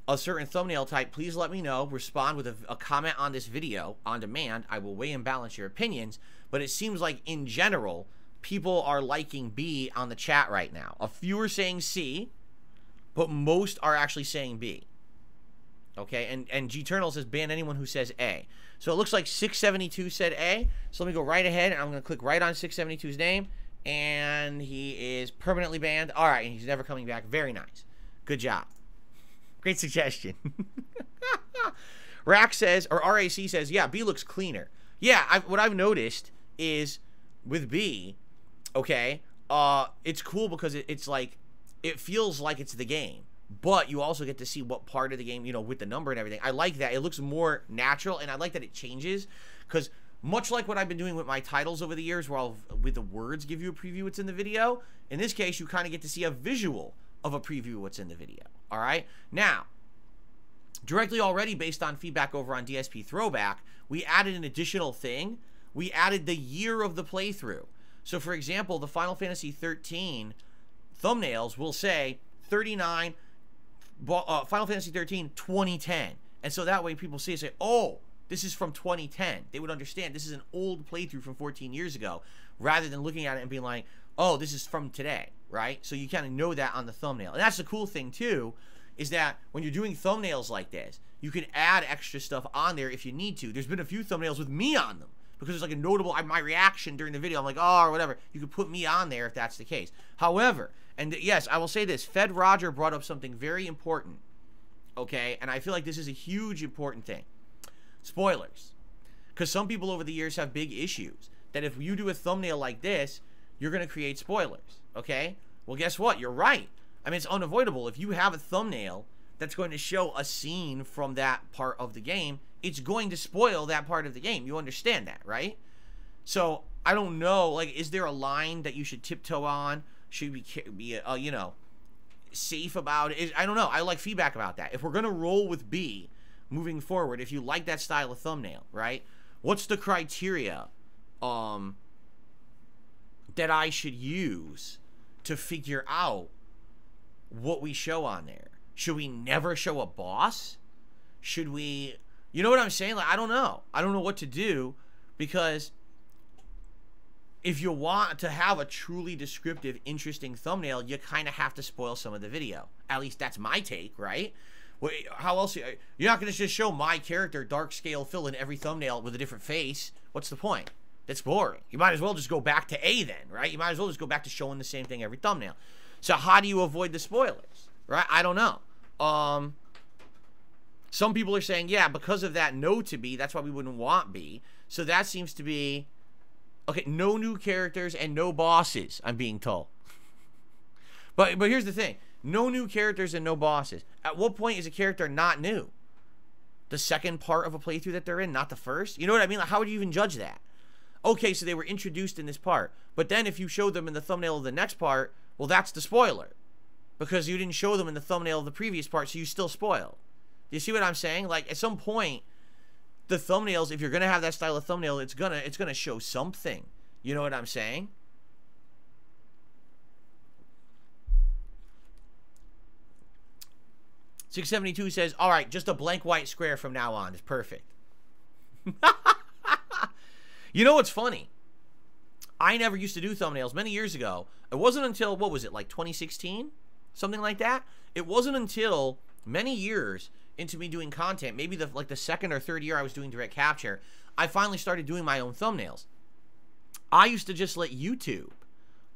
a certain thumbnail type, please let me know. Respond with a comment on this video on demand. I will weigh and balance your opinions. But it seems like, in general, people are liking B on the chat right now. A few are saying C, but most are actually saying B. Okay, and G-Turnal says ban anyone who says A. So it looks like 672 said A. So let me go right ahead, and I'm going to click right on 672's name. And he is permanently banned. All right, and he's never coming back. Very nice. Good job. Great suggestion. RAC says, or RAC says, yeah, B looks cleaner. Yeah, what I've noticed is with B, okay, it's cool because it's like, it feels like it's the game. But you also get to see what part of the game, you know, with the number and everything. I like that. It looks more natural, and I like that it changes. Because much like what I've been doing with my titles over the years, where I'll, with the words, give you a preview what's in the video, in this case, you kind of get to see a visual of a preview of what's in the video. All right? Now, directly already based on feedback over on DSP Throwback, we added an additional thing. We added the year of the playthrough. So, for example, the Final Fantasy 13 thumbnails will say 39... Final Fantasy 13 2010, and so that way people see it, say, oh, this is from 2010. They would understand this is an old playthrough from 14 years ago, rather than looking at it and being like, oh, this is from today, right? So you kind of know that on the thumbnail. And that's the cool thing too, is that when you're doing thumbnails like this, you can add extra stuff on there if you need to. There's been a few thumbnails with me on them because it's like a notable, my reaction during the video, I'm like, oh, or whatever. You could put me on there if that's the case. However, and yes, I will say this, Fed Roger brought up something very important, okay? And I feel like this is a huge important thing. Spoilers. Because some people over the years have big issues that if you do a thumbnail like this, you're going to create spoilers, okay? Well, guess what? You're right. I mean, it's unavoidable. If you have a thumbnail that's going to show a scene from that part of the game, it's going to spoil that part of the game. You understand that, right? So, I don't know, like, is there a line that you should tiptoe on? Should we be you know, safe about it? I don't know. I like feedback about that. If we're going to roll with B moving forward, if you like that style of thumbnail, right? What's the criteria that I should use to figure out what we show on there? Should we never show a boss? Should we, you know what I'm saying? Like, I don't know. I don't know what to do, because if you want to have a truly descriptive, interesting thumbnail, you kind of have to spoil some of the video. At least that's my take, right? How else? You're not going to just show my character dark scale fill in every thumbnail with a different face. What's the point? That's boring. You might as well just go back to A then, right? You might as well just go back to showing the same thing every thumbnail. So how do you avoid the spoilers, right? I don't know. Some people are saying, yeah, because of that no to B, that's why we wouldn't want B. So that seems to be... Okay, no new characters and no bosses, I'm being told. But here's the thing. No new characters and no bosses. At what point is a character not new? The second part of a playthrough that they're in, not the first? You know what I mean? Like, how would you even judge that? Okay, so they were introduced in this part. But then if you show them in the thumbnail of the next part, well, that's the spoiler. Because you didn't show them in the thumbnail of the previous part, so you still spoil. You see what I'm saying? Like, at some point, the thumbnails, if you're gonna have that style of thumbnail, it's gonna show something. You know what I'm saying? .672 says, all right, just a blank white square from now on is perfect. You know what's funny? I never used to do thumbnails many years ago. It wasn't until, what was it, like 2016? Something like that? It wasn't until many years into me doing content, maybe the second or third year I was doing direct capture, I finally started doing my own thumbnails. I used to just let YouTube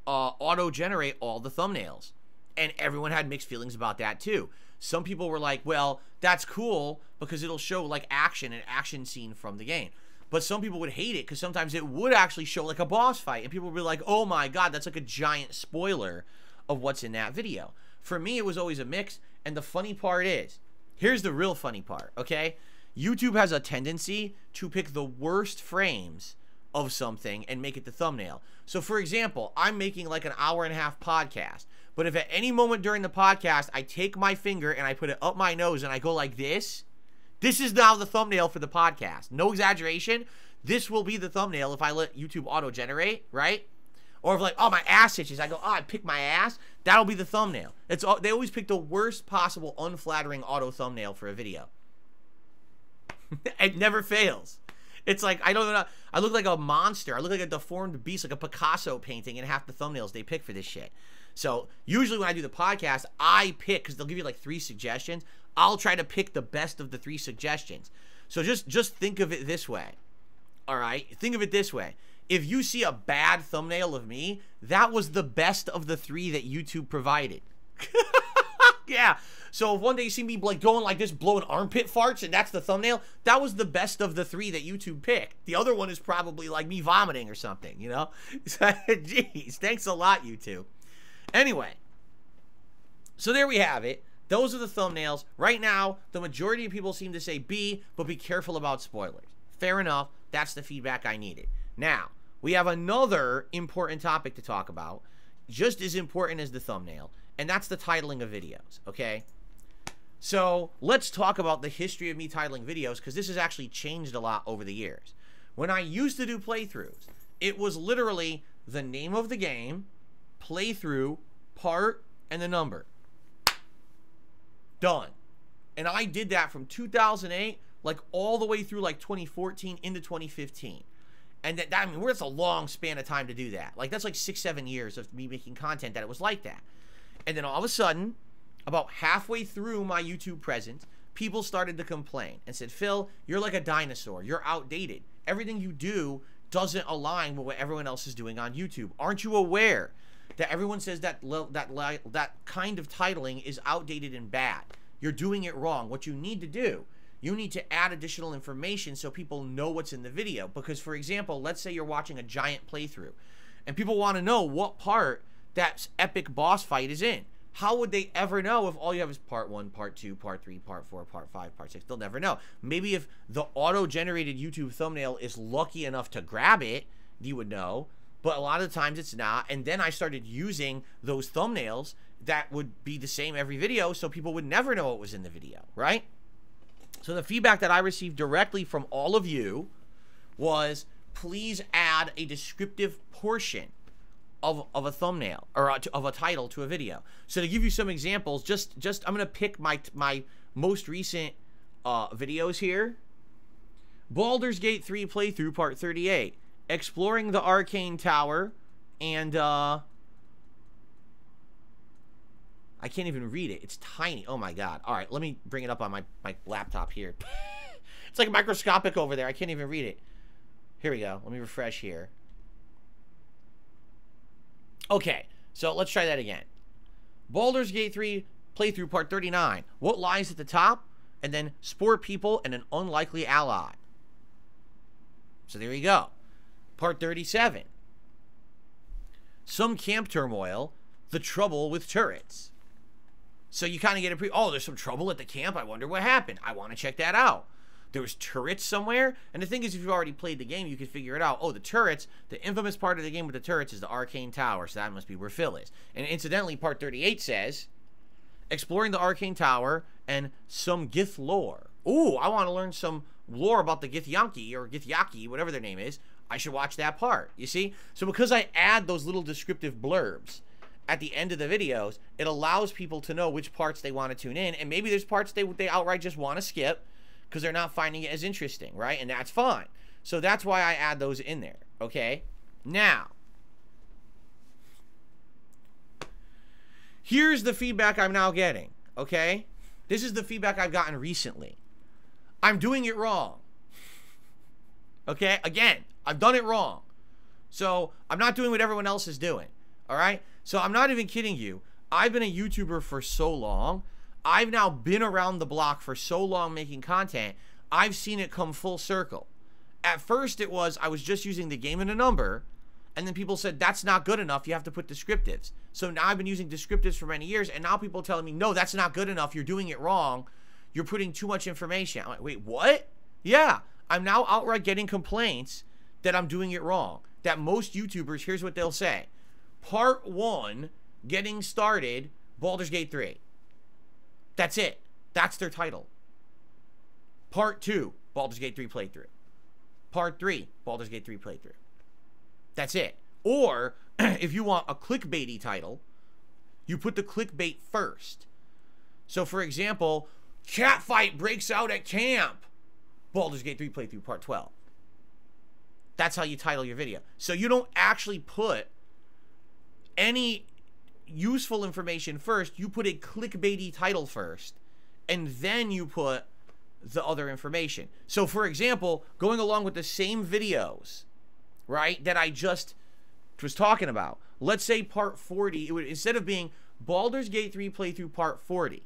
auto-generate all the thumbnails, and everyone had mixed feelings about that too. Some people were like, well, that's cool because it'll show like an action scene from the game. But some people would hate it because sometimes it would actually show like a boss fight, and people would be like, oh my god, that's like a giant spoiler of what's in that video. For me, it was always a mix, and the funny part is, here's the real funny part, okay? YouTube has a tendency to pick the worst frames of something and make it the thumbnail. So, for example, I'm making like an hour-and-a-half podcast, but if at any moment during the podcast I take my finger and I put it up my nose and I go like this is now the thumbnail for the podcast. No exaggeration. This will be the thumbnail if I let YouTube auto-generate, right? Or if like, oh, my ass itches, I go, oh, I pick my ass. That'll be the thumbnail. They always pick the worst possible unflattering auto thumbnail for a video. It never fails. It's like, I don't know, I look like a monster. I look like a deformed beast, like a Picasso painting in half the thumbnails they pick for this shit. So usually when I do the podcast, I pick, because they'll give you like 3 suggestions. I'll try to pick the best of the 3 suggestions. So just think of it this way. All right? Think of it this way. If you see a bad thumbnail of me, that was the best of the 3 that YouTube provided. Yeah. So if one day you see me like going like this, blowing armpit farts, and that's the thumbnail, that was the best of the 3 that YouTube picked. The other one is probably like me vomiting or something, you know? Jeez, thanks a lot, YouTube. Anyway, so there we have it. Those are the thumbnails. Right now, the majority of people seem to say B, but be careful about spoilers. Fair enough. That's the feedback I needed. Now, we have another important topic to talk about, just as important as the thumbnail, and that's the titling of videos, okay? So let's talk about the history of me titling videos, because this has actually changed a lot over the years. When I used to do playthroughs, it was literally the name of the game, playthrough, part, and the number. Done. And I did that from 2008, like all the way through like 2014 into 2015. And that, I mean, that's a long span of time to do that. Like, that's like 6-7 years of me making content that it was like that. And then all of a sudden, about halfway through my YouTube presence, people started to complain and said, Phil, you're like a dinosaur. You're outdated. Everything you do doesn't align with what everyone else is doing on YouTube. Aren't you aware that everyone says that kind of titling is outdated and bad? You're doing it wrong. What you need to do, you need to add additional information so people know what's in the video. Because, for example, let's say you're watching a giant playthrough and people want to know what part that epic boss fight is in. How would they ever know if all you have is part 1, part 2, part 3, part 4, part 5, part 6? They'll never know. Maybe if the auto-generated YouTube thumbnail is lucky enough to grab it, you would know. But a lot of times it's not. And then I started using those thumbnails that would be the same every video, so people would never know what was in the video, right? So the feedback that I received directly from all of you was, please add a descriptive portion of a thumbnail or of a title to a video. So to give you some examples, just I'm gonna pick my most recent videos here. Baldur's Gate 3 playthrough part 38, exploring the Arcane Tower, and I can't even read it. It's tiny. Oh my god. All right, let me bring it up on my laptop here. It's like microscopic over there. I can't even read it. Here we go. Let me refresh here. Okay, so let's try that again. Baldur's Gate 3 playthrough part 39. What lies at the top? And then sport people and an unlikely ally. So there you go. Part 37. Some camp turmoil. The trouble with turrets. So you kind of get a oh, there's some trouble at the camp. I wonder what happened. I want to check that out. There was turrets somewhere. And the thing is, if you've already played the game, you can figure it out. Oh, the turrets, the infamous part of the game with the turrets is the Arcane Tower. So that must be where Phil is. And incidentally, part 38 says, exploring the Arcane Tower and some Gith lore. Ooh, I want to learn some lore about the Githyanki or Githyaki, whatever their name is. I should watch that part. You see? So because I add those little descriptive blurbs at the end of the videos, it allows people to know which parts they want to tune in. And maybe there's parts they outright just want to skip because they're not finding it as interesting, right? And that's fine. So that's why I add those in there, okay? Now, here's the feedback I'm now getting, okay? This is the feedback I've gotten recently. I'm doing it wrong. Okay? Again, I've done it wrong. So I'm not doing what everyone else is doing, all right? So I'm not even kidding you. I've been a YouTuber for so long. I've now been around the block for so long making content, I've seen it come full circle. At first it was, I was just using the game and a number, and then people said, that's not good enough, you have to put descriptives. So now I've been using descriptives for many years, and now people are telling me, no, that's not good enough, you're doing it wrong, you're putting too much information. I'm like, wait, what? Yeah, I'm now outright getting complaints that I'm doing it wrong. That most YouTubers, here's what they'll say. Part 1, getting started, Baldur's Gate 3. That's it. That's their title. Part 2, Baldur's Gate 3 playthrough. Part 3, Baldur's Gate 3 playthrough. That's it. Or if you want a clickbaity title, you put the clickbait first. So for example, catfight breaks out at camp. Baldur's Gate 3 playthrough part 12. That's how you title your video. So you don't actually put any useful information first. You put a clickbaity title first, and then you put the other information. So for example, going along with the same videos, right, that I just was talking about, let's say part 40, it would, instead of being Baldur's Gate 3 playthrough part 40,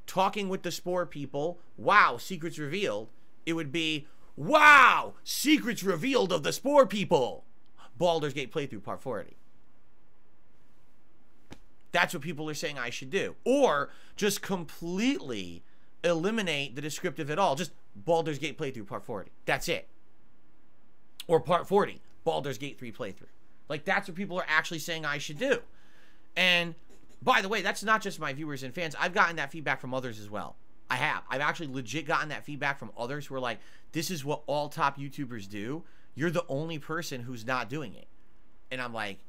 talking with the Spore people, wow, secrets revealed, it would be, wow, secrets revealed of the Spore people, Baldur's Gate playthrough part 40. That's what people are saying I should do. Or just completely eliminate the descriptive at all. Just Baldur's Gate playthrough part 40. That's it. Or part 40, Baldur's Gate 3 playthrough. Like, that's what people are actually saying I should do. And by the way, that's not just my viewers and fans. I've gotten that feedback from others as well. I have. I've actually legit gotten that feedback from others who are like, this is what all top YouTubers do. You're the only person who's not doing it. And I'm like,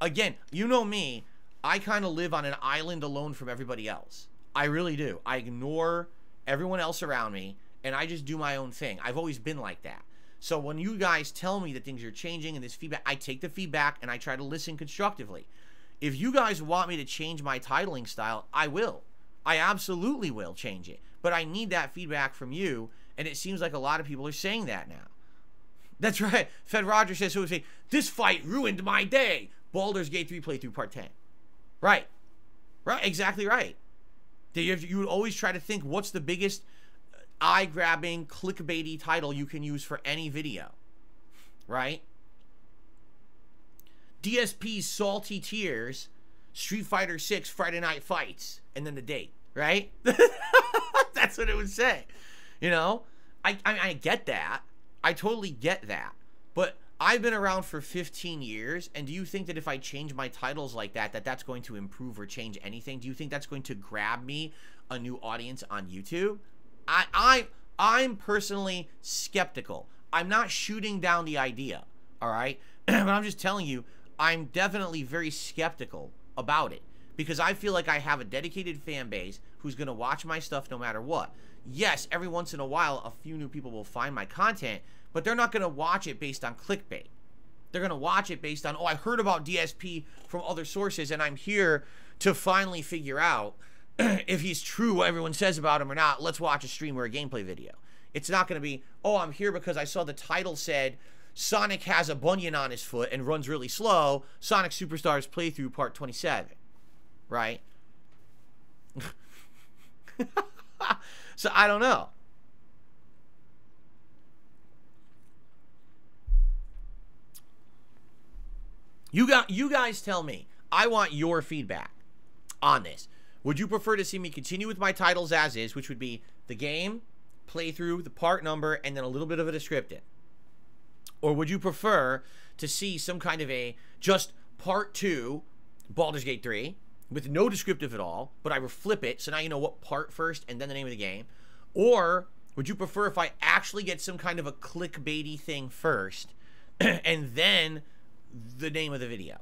again, you know me, I kind of live on an island alone from everybody else. I really do. I ignore everyone else around me, and I just do my own thing. I've always been like that. So when you guys tell me that things are changing and this feedback, I take the feedback and I try to listen constructively. If you guys want me to change my titling style, I will. I absolutely will change it. But I need that feedback from you, and it seems like a lot of people are saying that now. That's right. Fed Rogers says, so say, this fight ruined my day. Baldur's Gate 3 playthrough part 10. Right. Right. Exactly right. You would always try to think, what's the biggest eye-grabbing, clickbaity title you can use for any video? Right? DSP's Salty Tears, Street Fighter 6 Friday Night Fights, and then the date. Right? That's what it would say. You know? I get that. I totally get that. But I've been around for 15 years, and do you think that if I change my titles like that, that's going to improve or change anything? Do you think that's going to grab me a new audience on YouTube? I'm personally skeptical. I'm not shooting down the idea, all right? But I'm just telling you, I'm definitely very skeptical about it, because I feel like I have a dedicated fan base who's going to watch my stuff no matter what. Yes, every once in a while, a few new people will find my content, but they're not going to watch it based on clickbait. They're going to watch it based on, oh, I heard about DSP from other sources, and I'm here to finally figure out if he's true, what everyone says about him or not. Let's watch a stream or a gameplay video. It's not going to be, oh, I'm here because I saw the title said Sonic has a bunion on his foot and runs really slow. Sonic Superstars playthrough part 27. Right? So I don't know. You guys tell me. I want your feedback on this. Would you prefer to see me continue with my titles as is, which would be the game, playthrough, the part number, and then a little bit of a descriptive? Or would you prefer to see some kind of a just part 2, Baldur's Gate 3, with no descriptive at all, but I would flip it, so now you know what part first and then the name of the game? Or would you prefer if I actually get some kind of a clickbaity thing first and then the name of the video?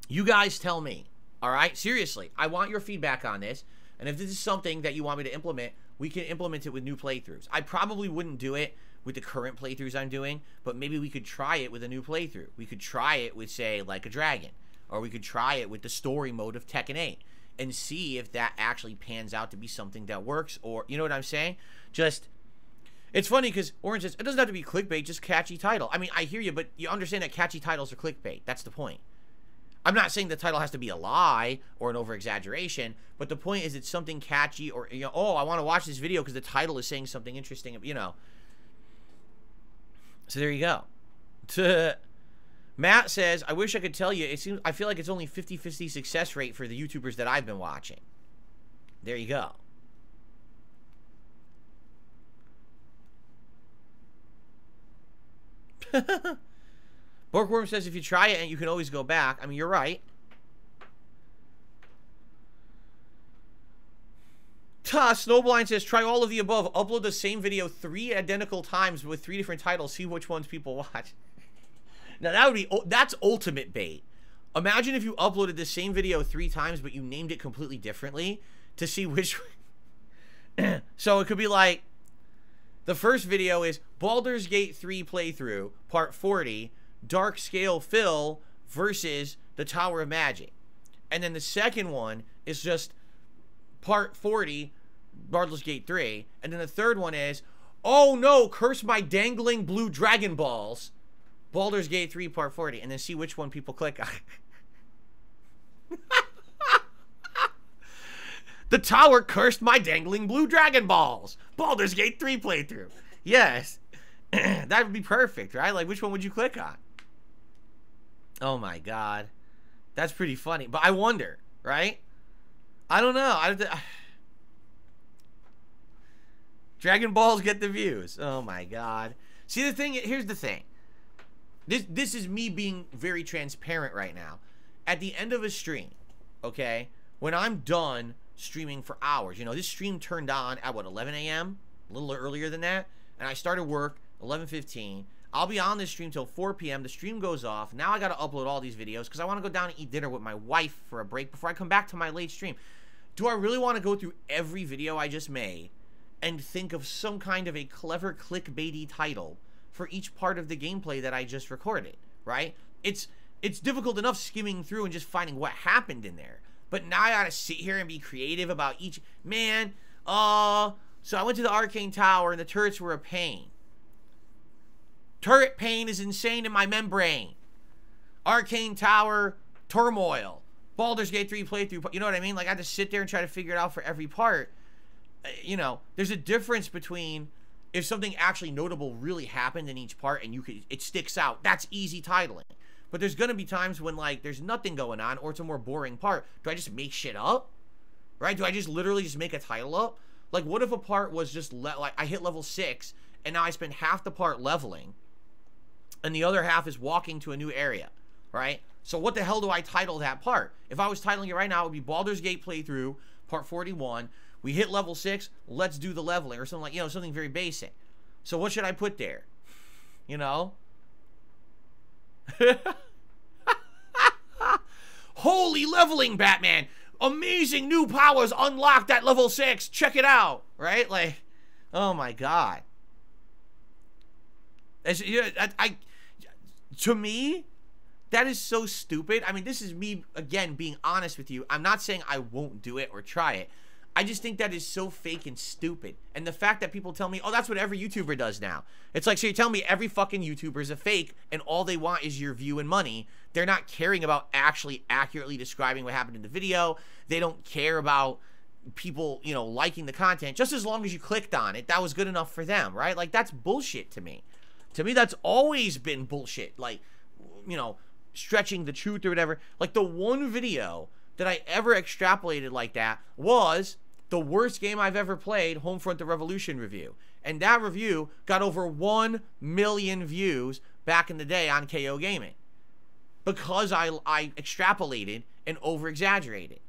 You guys tell me. All right? Seriously, I want your feedback on this. And if this is something that you want me to implement, we can implement it with new playthroughs. I probably wouldn't do it with the current playthroughs I'm doing, but maybe we could try it with a new playthrough. We could try it with, say, Like a Dragon. Or we could try it with the story mode of Tekken 8 and see if that actually pans out to be something that works. Or, you know what I'm saying? Just, it's funny because Orange says, it doesn't have to be clickbait, just catchy title. I mean, I hear you, but you understand that catchy titles are clickbait. That's the point. I'm not saying the title has to be a lie or an over-exaggeration, but the point is it's something catchy, or, you know, oh, I want to watch this video because the title is saying something interesting, you know. So there you go. Matt says, I wish I could tell you, I feel like it's only 50-50 success rate for the YouTubers that I've been watching. There you go. Borkworm says, if you try it, and you can always go back. I mean, you're right. Snowblind says, try all of the above. Upload the same video 3 identical times with 3 different titles. See which ones people watch. Now that would be, that's ultimate bait. Imagine if you uploaded the same video 3 times, but you named it completely differently to see which. So it could be like, the first video is Baldur's Gate 3 playthrough, part 40, Dark Scale Fill versus the Tower of Magic. And then the second one is just part 40, Baldur's Gate 3. And then the third one is, oh no, curse my dangling blue Dragon Balls, Baldur's Gate 3 part 40. And then see which one people click on. The tower cursed my dangling blue Dragon Balls, Baldur's Gate 3 playthrough. Yes. That would be perfect, right? Like, which one would you click on? Oh my god. That's pretty funny. But I wonder, right? I don't know. Dragon Balls get the views. Oh my god. See, the thing, here's the thing. This is me being very transparent right now. At the end of a stream, okay, when I'm done streaming for hours, you know, this stream turned on at what, 11 a.m., a little earlier than that, and I started work 11:15. I'll be on this stream till 4 p.m. The stream goes off. Now I got to upload all these videos because I want to go down and eat dinner with my wife for a break before I come back to my late stream. Do I really want to go through every video I just made and think of some kind of a clever clickbaity title for each part of the gameplay that I just recorded, right? It's difficult enough skimming through and just finding what happened in there. But now I gotta sit here and be creative about each... Man, so I went to the Arcane Tower and the turrets were a pain. Turret pain is insane in my membrane. Arcane Tower turmoil. Baldur's Gate 3 playthrough. You know what I mean? Like, I had to sit there and try to figure it out for every part. You know, there's a difference between if something actually notable really happened in each part and it sticks out. That's easy titling. But there's going to be times when, like, there's nothing going on or it's a more boring part. Do I just make shit up? Right? Do I just literally just make a title up? Like, what if a part was just, like, I hit level 6 and now I spend half the part leveling and the other half is walking to a new area, right? So what the hell do I title that part? If I was titling it right now, it would be Baldur's Gate playthrough, part 41. We hit level 6, let's do the leveling, or something like, you know, something very basic. So what should I put there? You know? Holy leveling, Batman! Amazing new powers unlocked at level 6. Check it out, right? Like, oh my god. To me, that is so stupid. I mean, this is me, again, being honest with you. I'm not saying I won't do it or try it. I just think that is so fake and stupid. And the fact that people tell me, oh, that's what every YouTuber does now. It's like, so you're telling me every fucking YouTuber is a fake and all they want is your view and money. They're not caring about actually accurately describing what happened in the video. They don't care about people, you know, liking the content. Just as long as you clicked on it, that was good enough for them, right? Like, that's bullshit to me. To me, that's always been bullshit. Like, you know, stretching the truth or whatever. Like, the one video that I ever extrapolated like that was the worst game I've ever played, Homefront the Revolution review. And that review got over 1 million views back in the day on KO Gaming. Because I extrapolated and over-exaggerated.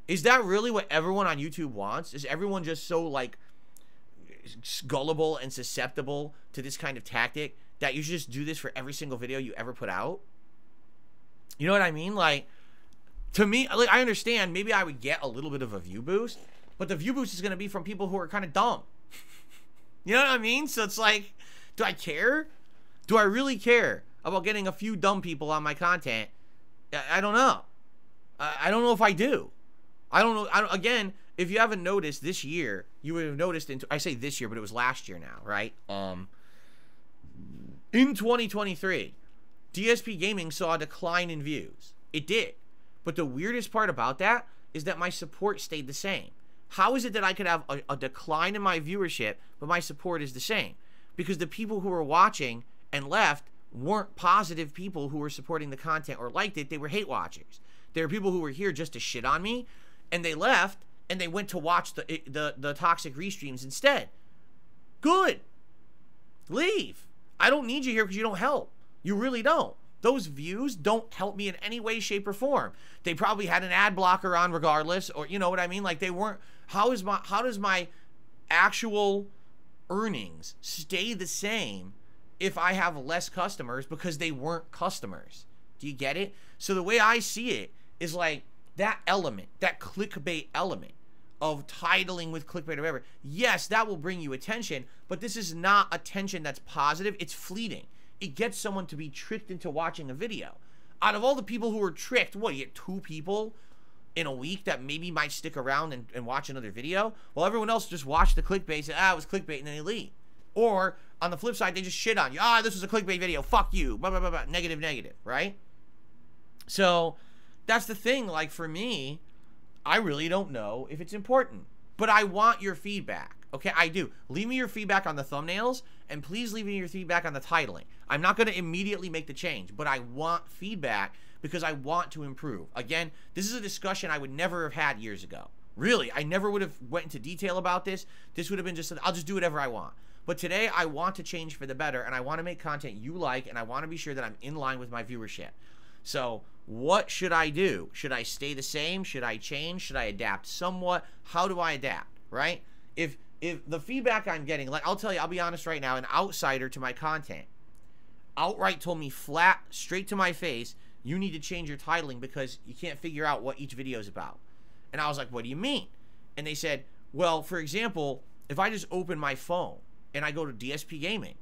Is that really what everyone on YouTube wants? Is everyone just so, like, gullible and susceptible to this kind of tactic that you should just do this for every single video you ever put out? You know what I mean? Like, to me, like, I understand maybe I would get a little bit of a view boost, but the view boost is going to be from people who are kind of dumb. You know what I mean? So it's like, do I care? Do I really care about getting a few dumb people on my content? I don't know. I don't know if I do. I don't know. Again, if you haven't noticed this year, you would have noticed, I say this year, but it was last year now, right? In 2023, DSPGaming saw a decline in views. It did. But the weirdest part about that is that my support stayed the same. How is it that I could have a decline in my viewership, but my support is the same? Because the people who were watching and left weren't positive people who were supporting the content or liked it. They were hate watchers. There were people who were here just to shit on me, and they left, and they went to watch the toxic restreams instead. Good. Leave. I don't need you here because you don't help. You really don't. Those views don't help me in any way, shape, or form. They probably had an ad blocker on regardless, or you know what I mean? Like, they weren't... How does my actual earnings stay the same if I have less customers because they weren't customers. Do you get it? So the way I see it is like that element, that clickbait element of titling with clickbait or whatever. Yes, that will bring you attention, but this is not attention that's positive. It's fleeting. It gets someone to be tricked into watching a video. Out of all the people who were tricked, what, you get 2 people in a week that maybe might stick around and watch another video? Well, everyone else just watched the clickbait, said, it was clickbait, and then they leave. Or, on the flip side, they just shit on you. This was a clickbait video. Fuck you. Blah, blah, blah, blah. Negative, negative, right? So, that's the thing. Like, for me, I really don't know if it's important. But I want your feedback. Okay, I do. Leave me your feedback on the thumbnails, and please leave me your feedback on the titling. I'm not going to immediately make the change, but I want feedback because I want to improve. Again, this is a discussion I would never have had years ago. Really, I never would have went into detail about this. This would have been just, I'll just do whatever I want. But today, I want to change for the better, and I want to make content you like, and I want to be sure that I'm in line with my viewership. So, what should I do? Should I stay the same? Should I change? Should I adapt somewhat? How do I adapt, right? If the feedback I'm getting, like, I'll tell you, I'll be honest right now, an outsider to my content outright told me flat, straight to my face, you need to change your titling because you can't figure out what each video is about. And I was like, what do you mean? And they said, well, for example, if I just open my phone and I go to DSPGaming,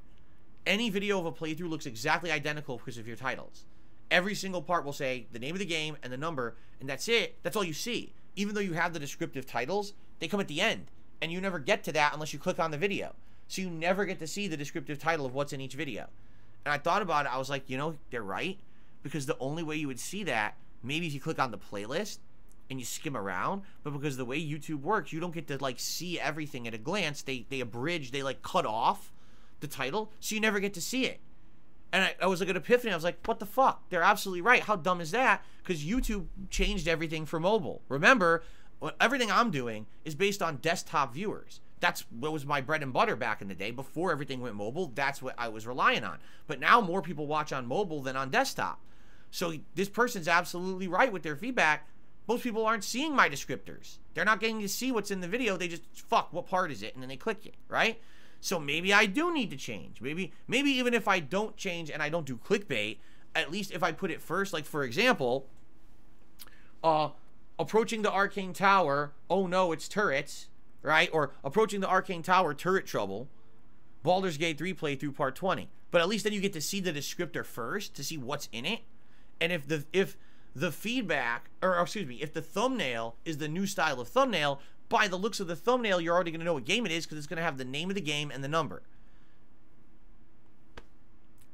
any video of a playthrough looks exactly identical because of your titles. Every single part will say the name of the game and the number, and that's it. That's all you see. Even though you have the descriptive titles, they come at the end, and you never get to that unless you click on the video. So you never get to see the descriptive title of what's in each video. And I thought about it. I was like, you know, they're right. Because the only way you would see that, maybe if you click on the playlist and you skim around, but because the way YouTube works, you don't get to, like, see everything at a glance. They abridge, they, like, cut off the title, so you never get to see it. And I was like, an epiphany. I was like, what the fuck? They're absolutely right. How dumb is that? Because YouTube changed everything for mobile. Remember, everything I'm doing is based on desktop viewers. That's what was my bread and butter back in the day. Before everything went mobile, that's what I was relying on. But now more people watch on mobile than on desktop. So this person's absolutely right with their feedback. Most people aren't seeing my descriptors. They're not getting to see what's in the video. They just, fuck, what part is it? And then they click it, right? So maybe I do need to change. Maybe even if I don't change and I don't do clickbait, at least if I put it first, like, for example, approaching the Arcane Tower, oh no, it's turrets, right? Or approaching the Arcane Tower, turret trouble, Baldur's Gate 3 playthrough part 20. But at least then you get to see the descriptor first to see what's in it. And if the feedback, or excuse me, if the thumbnail is the new style of thumbnail, by the looks of the thumbnail, you're already going to know what game it is because it's going to have the name of the game and the number.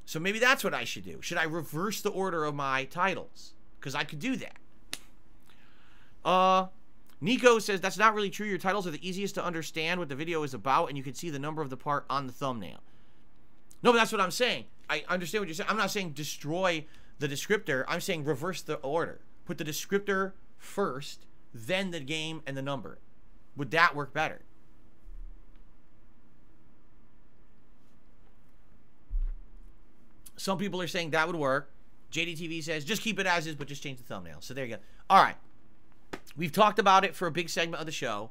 So maybe that's what I should do. Should I reverse the order of my titles? Because I could do that. Nico says, that's not really true. Your titles are the easiest to understand what the video is about, and you can see the number of the part on the thumbnail. No, but that's what I'm saying. I understand what you're saying. I'm not saying destroy the descriptor. I'm saying reverse the order. Put the descriptor first, then the game and the number. Would that work better? Some people are saying that would work. JDTV says, just keep it as is, but just change the thumbnail. So there you go. All right. We've talked about it for a big segment of the show.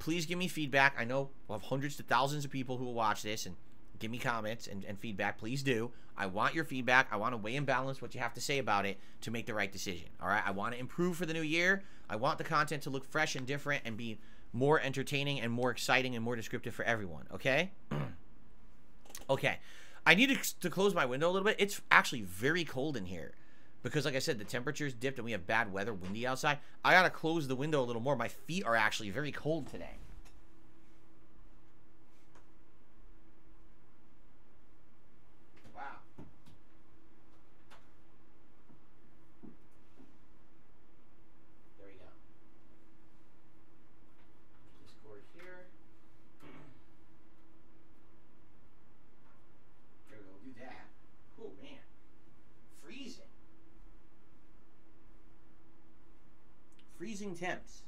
Please give me feedback. I know we'll have hundreds to thousands of people who will watch this and give me comments and feedback. Please do. I want your feedback. I want to weigh and balance what you have to say about it to make the right decision. All right. I want to improve for the new year. I want the content to look fresh and different and be more entertaining and more exciting and more descriptive for everyone. Okay. Okay. I need to close my window a little bit. It's actually very cold in here because, like I said, the temperature's dipped and we have bad weather, windy outside. I got to close the window a little more. My feet are actually very cold today. Wow. There we go. This cord here. There we go. Do that. Oh, man. Freezing. Freezing temps.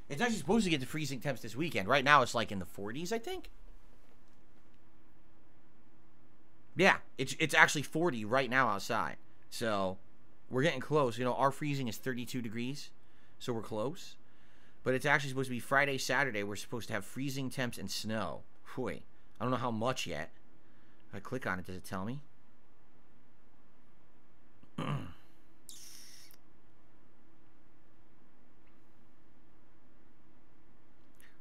It's actually supposed to get to freezing temps this weekend. Right now, it's like in the 40s, I think. Yeah, it's actually 40 right now outside. So, we're getting close. You know, our freezing is 32 degrees. So, we're close. But it's actually supposed to be Friday, Saturday. We're supposed to have freezing temps and snow. Boy, I don't know how much yet. If I click on it, does it tell me?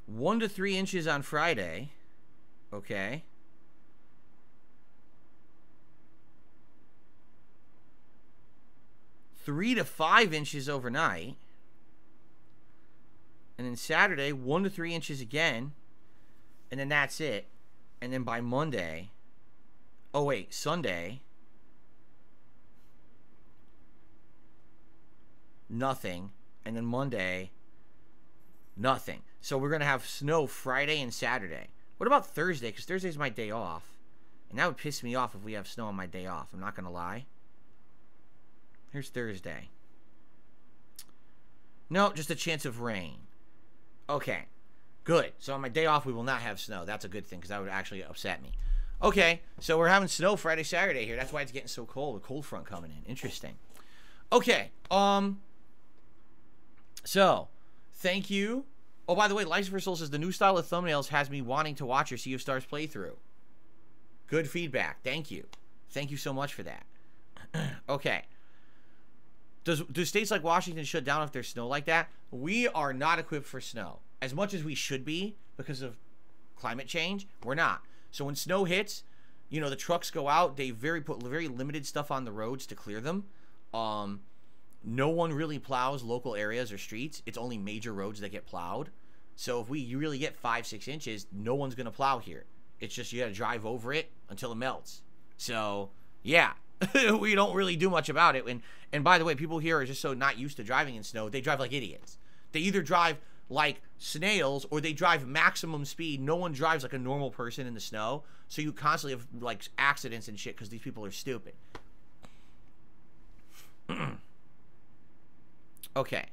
1 to 3 inches on Friday. Okay. 3 to 5 inches overnight. And then Saturday, 1 to 3 inches again. And then that's it. And then by Monday, oh wait, Sunday, nothing. And then Monday, nothing. So we're going to have snow Friday and Saturday. What about Thursday? Because Thursday's my day off. And that would piss me off if we have snow on my day off. I'm not going to lie. Here's Thursday. No, just a chance of rain. Okay, good. So on my day off, we will not have snow. That's a good thing because that would actually upset me. Okay, so we're having snow Friday, Saturday here. That's why it's getting so cold. A cold front coming in. Interesting. Okay, so thank you. Oh, by the way, License for Soul says the new style of thumbnails has me wanting to watch your Sea of Stars playthrough. Good feedback. Thank you. Thank you so much for that. Okay. Do states like Washington shut down if there's snow like that? We are not equipped for snow. As much as we should be because of climate change, we're not. So when snow hits, you know, the trucks go out. They put very limited stuff on the roads to clear them. No one really plows local areas or streets. It's only major roads that get plowed. So if you really get 5-6 inches, no one's going to plow here. It's just you got to drive over it until it melts. So, yeah. We don't really do much about it. And by the way, people here are just so not used to driving in snow. They drive like idiots. They either drive like snails or they drive maximum speed. No one drives like a normal person in the snow. So you constantly have like accidents and shit because these people are stupid. Okay.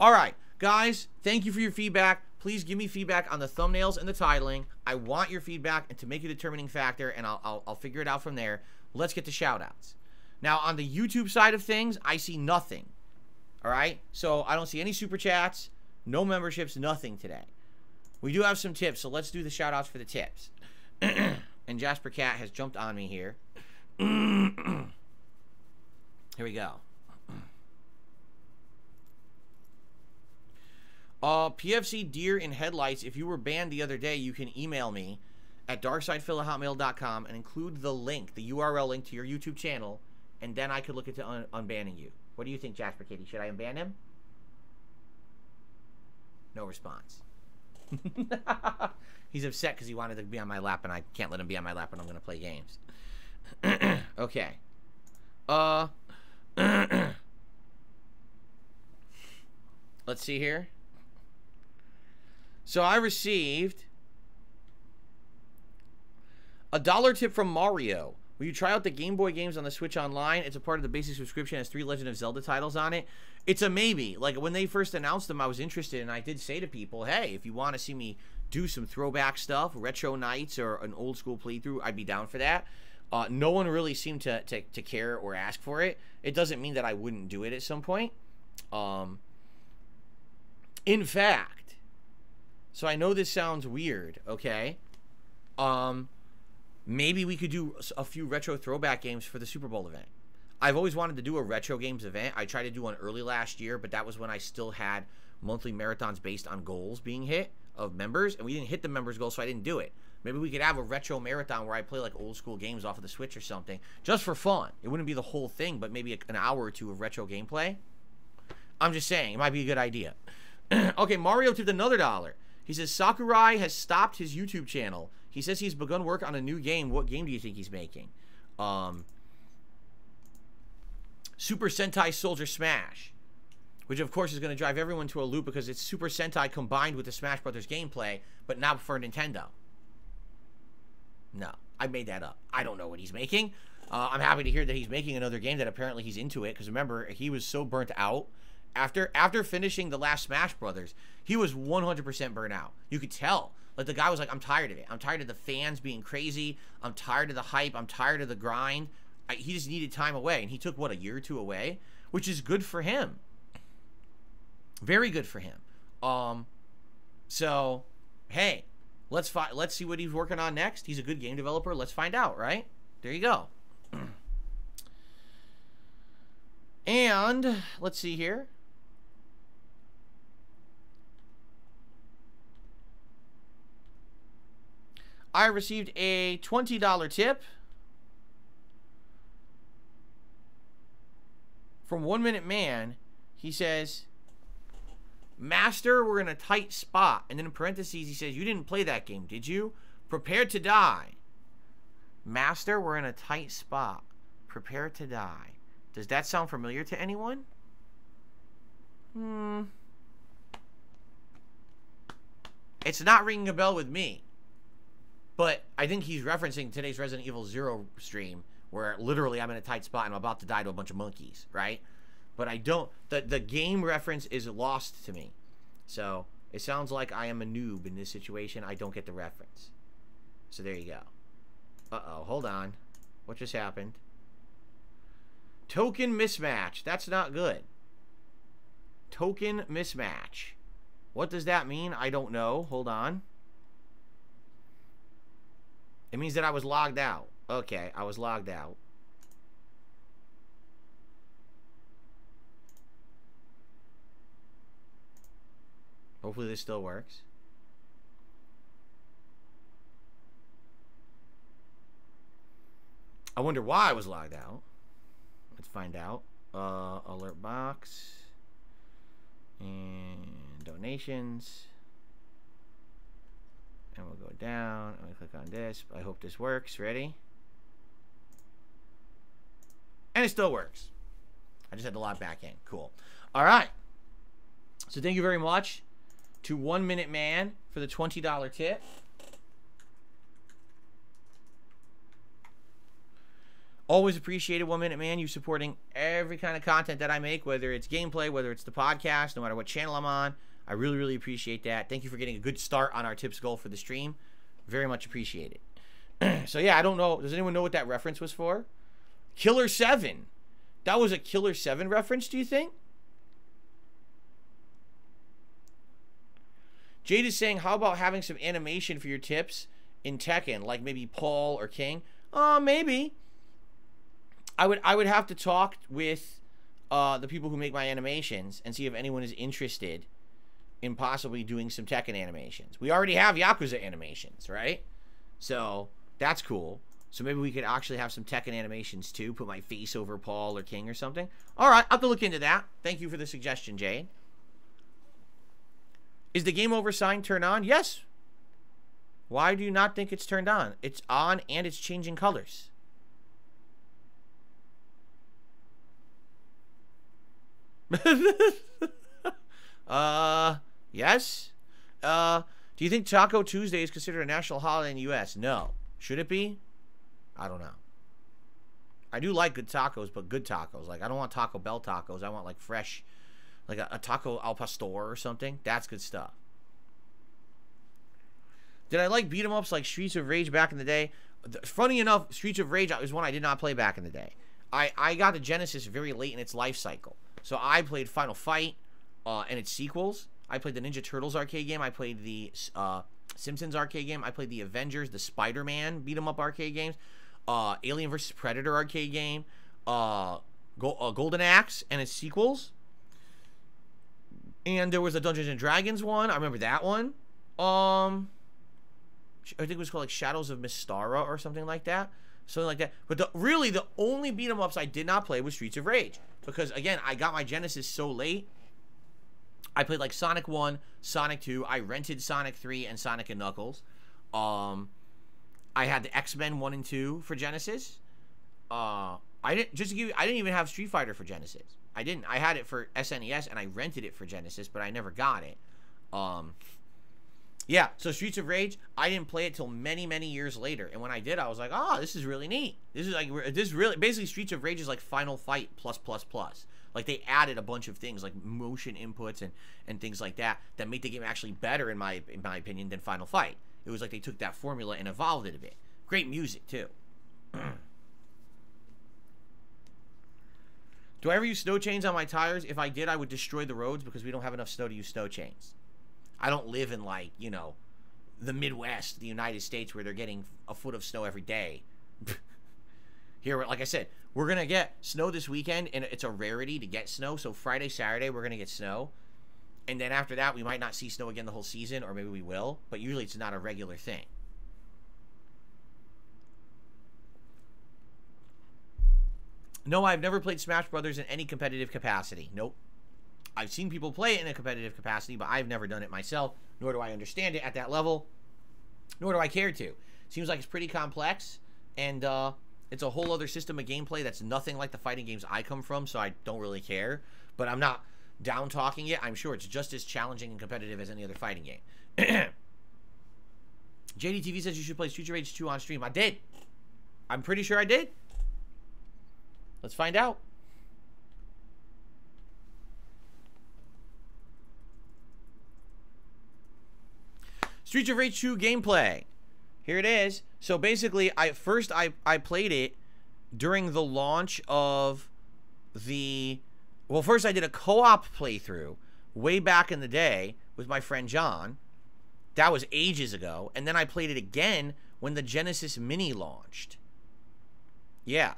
All right, guys, thank you for your feedback. Please give me feedback on the thumbnails and the titling. I want your feedback and to make a determining factor, and I'll figure it out from there. Let's get to shout-outs. Now, on the YouTube side of things, I see nothing. All right? So I don't see any super chats, no memberships, nothing today. We do have some tips, so let's do the shout-outs for the tips. And Jasper Cat has jumped on me here. Here we go. PFC Deer in Headlights, if you were banned the other day, you can email me at darksidephil@hotmail.com and include the link, the URL link to your YouTube channel, and then I could look into unbanning you. What do you think, Jasper Kitty? Should I unban him? No response. He's upset because he wanted to be on my lap, and I can't let him be on my lap when I'm going to play games. Okay. Let's see here. So I received a $1 tip from Mario. Will you try out the Game Boy games on the Switch Online? It's a part of the basic subscription. It has 3 Legend of Zelda titles on it. It's a maybe. Like, when they first announced them, I was interested, and I did say to people, hey, if you want to see me do some throwback stuff, retro nights, or an old school playthrough, I'd be down for that. No one really seemed to care or ask for it. It doesn't mean that I wouldn't do it at some point. In fact, so I know this sounds weird, okay? Maybe we could do a few retro throwback games for the Super Bowl event. I've always wanted to do a retro games event. I tried to do one early last year, but that was when I still had monthly marathons based on goals being hit of members, and we didn't hit the members' goal, so I didn't do it. Maybe we could have a retro marathon where I play like old school games off of the Switch or something, just for fun. It wouldn't be the whole thing, but maybe an hour or two of retro gameplay. I'm just saying, it might be a good idea. Okay, Mario tipped another $1. He says, Sakurai has stopped his YouTube channel. He says he's begun work on a new game. What game do you think he's making? Super Sentai Soldier Smash. Which, of course, is going to drive everyone to a loop because it's Super Sentai combined with the Smash Brothers gameplay, but not for Nintendo. No, I made that up. I don't know what he's making. I'm happy to hear that he's making another game that apparently he's into it, because remember, he was so burnt out. After finishing the last Smash Brothers, he was 100% burnt out. You could tell. Like, the guy was like, I'm tired of it. I'm tired of the fans being crazy. I'm tired of the hype. I'm tired of the grind. He just needed time away. And he took, what, a year or two away? Which is good for him. Very good for him. So, hey, Let's see what he's working on next. He's a good game developer. Let's find out, right? There you go. And let's see here. I received a $20 tip from 1 Minute Man. He says, Master, we're in a tight spot. And then in parentheses, he says, you didn't play that game, did you? Prepare to die. Master, we're in a tight spot. Prepare to die. Does that sound familiar to anyone? It's not ringing a bell with me. But I think he's referencing today's Resident Evil 0 stream, where literally I'm in a tight spot and I'm about to die to a bunch of monkeys, right? But I don't... The game reference is lost to me. So, it sounds like I am a noob in this situation. I don't get the reference. So, there you go. Uh-oh, hold on. What just happened? Token mismatch. That's not good. Token mismatch. What does that mean? I don't know. Hold on. It means that I was logged out. Okay, I was logged out. Hopefully this still works. I wonder why I was logged out. Let's find out. Alert box. And donations. And we'll go down. I'm going to click on this. I hope this works. Ready? And it still works. I just had to log back in. Cool. All right. So thank you very much to 1 Minute Man for the $20 tip. Always appreciated, 1 Minute Man, you supporting every kind of content that I make, whether it's gameplay, whether it's the podcast, no matter what channel I'm on. I really, really appreciate that. Thank you for getting a good start on our tips goal for the stream. Very much appreciated. So, yeah, I don't know. Does anyone know what that reference was for? Killer 7. That was a Killer 7 reference, do you think? Jade is saying, how about having some animation for your tips in Tekken, like maybe Paul or King? Maybe. I would have to talk with the people who make my animations and see if anyone is interested in possibly doing some Tekken animations. We already have Yakuza animations, right? So that's cool. So maybe we could actually have some Tekken animations too. Put my face over Paul or King or something. All right, I'll have to look into that. Thank you for the suggestion, Jade. Is the game over sign turned on? Yes. Why do you not think it's turned on? It's on and it's changing colors. Yes. Do you think Taco Tuesday is considered a national holiday in the U.S.? No. Should it be? I don't know. I do like good tacos, but good tacos. Like, I don't want Taco Bell tacos. I want, like, fresh, like a taco al pastor or something. That's good stuff. Did I like beat-em-ups like Streets of Rage back in the day? Funny enough, Streets of Rage is one I did not play back in the day. I got the Genesis very late in its life cycle. So I played Final Fight and its sequels. I played the Ninja Turtles arcade game. I played the Simpsons arcade game. I played the Avengers, the Spider-Man beat-em-up arcade games. Alien vs. Predator arcade game. Golden Axe and its sequels. And there was a Dungeons and Dragons one. I remember that one. I think it was called like Shadows of Mystara or something like that. Something like that. But really, the only beat-em-ups I did not play was Streets of Rage. Because, again, I got my Genesis so late. I played, like, Sonic 1, Sonic 2. I rented Sonic 3 and Sonic and Knuckles. I had the X-Men 1 and 2 for Genesis. I didn't even have Street Fighter for Genesis. I didn't. I had it for SNES, and I rented it for Genesis, but I never got it. Yeah, so Streets of Rage, I didn't play it till many, many years later. And when I did, I was like, oh, this is really neat. This is like, basically Streets of Rage is like Final Fight plus. Like, they added a bunch of things, like motion inputs and things like that make the game actually better, in my opinion, than Final Fight. It was like they took that formula and evolved it a bit. Great music, too. Do I ever use snow chains on my tires? If I did, I would destroy the roads because we don't have enough snow to use snow chains. I don't live in, like, you know, the Midwest, the United States, where they're getting a foot of snow every day. Here, like I said, we're going to get snow this weekend, and it's a rarity to get snow. So Friday, Saturday, we're going to get snow. And then after that, we might not see snow again the whole season, or maybe we will. But usually it's not a regular thing. No, I've never played Smash Brothers in any competitive capacity. Nope. I've seen people play it in a competitive capacity, but I've never done it myself, nor do I understand it at that level, nor do I care to. Seems like it's pretty complex, and it's a whole other system of gameplay that's nothing like the fighting games I come from, so I don't really care. But I'm not down-talking it. I'm sure it's just as challenging and competitive as any other fighting game. JDTV says you should play Streets of Rage 2 on stream. I did. I'm pretty sure I did. Let's find out. Streets of Rage 2 gameplay. Here it is. So basically, I played it during the launch of the... Well, first I did a co-op playthrough way back in the day with my friend John. That was ages ago. And then I played it again when the Genesis Mini launched. Yeah.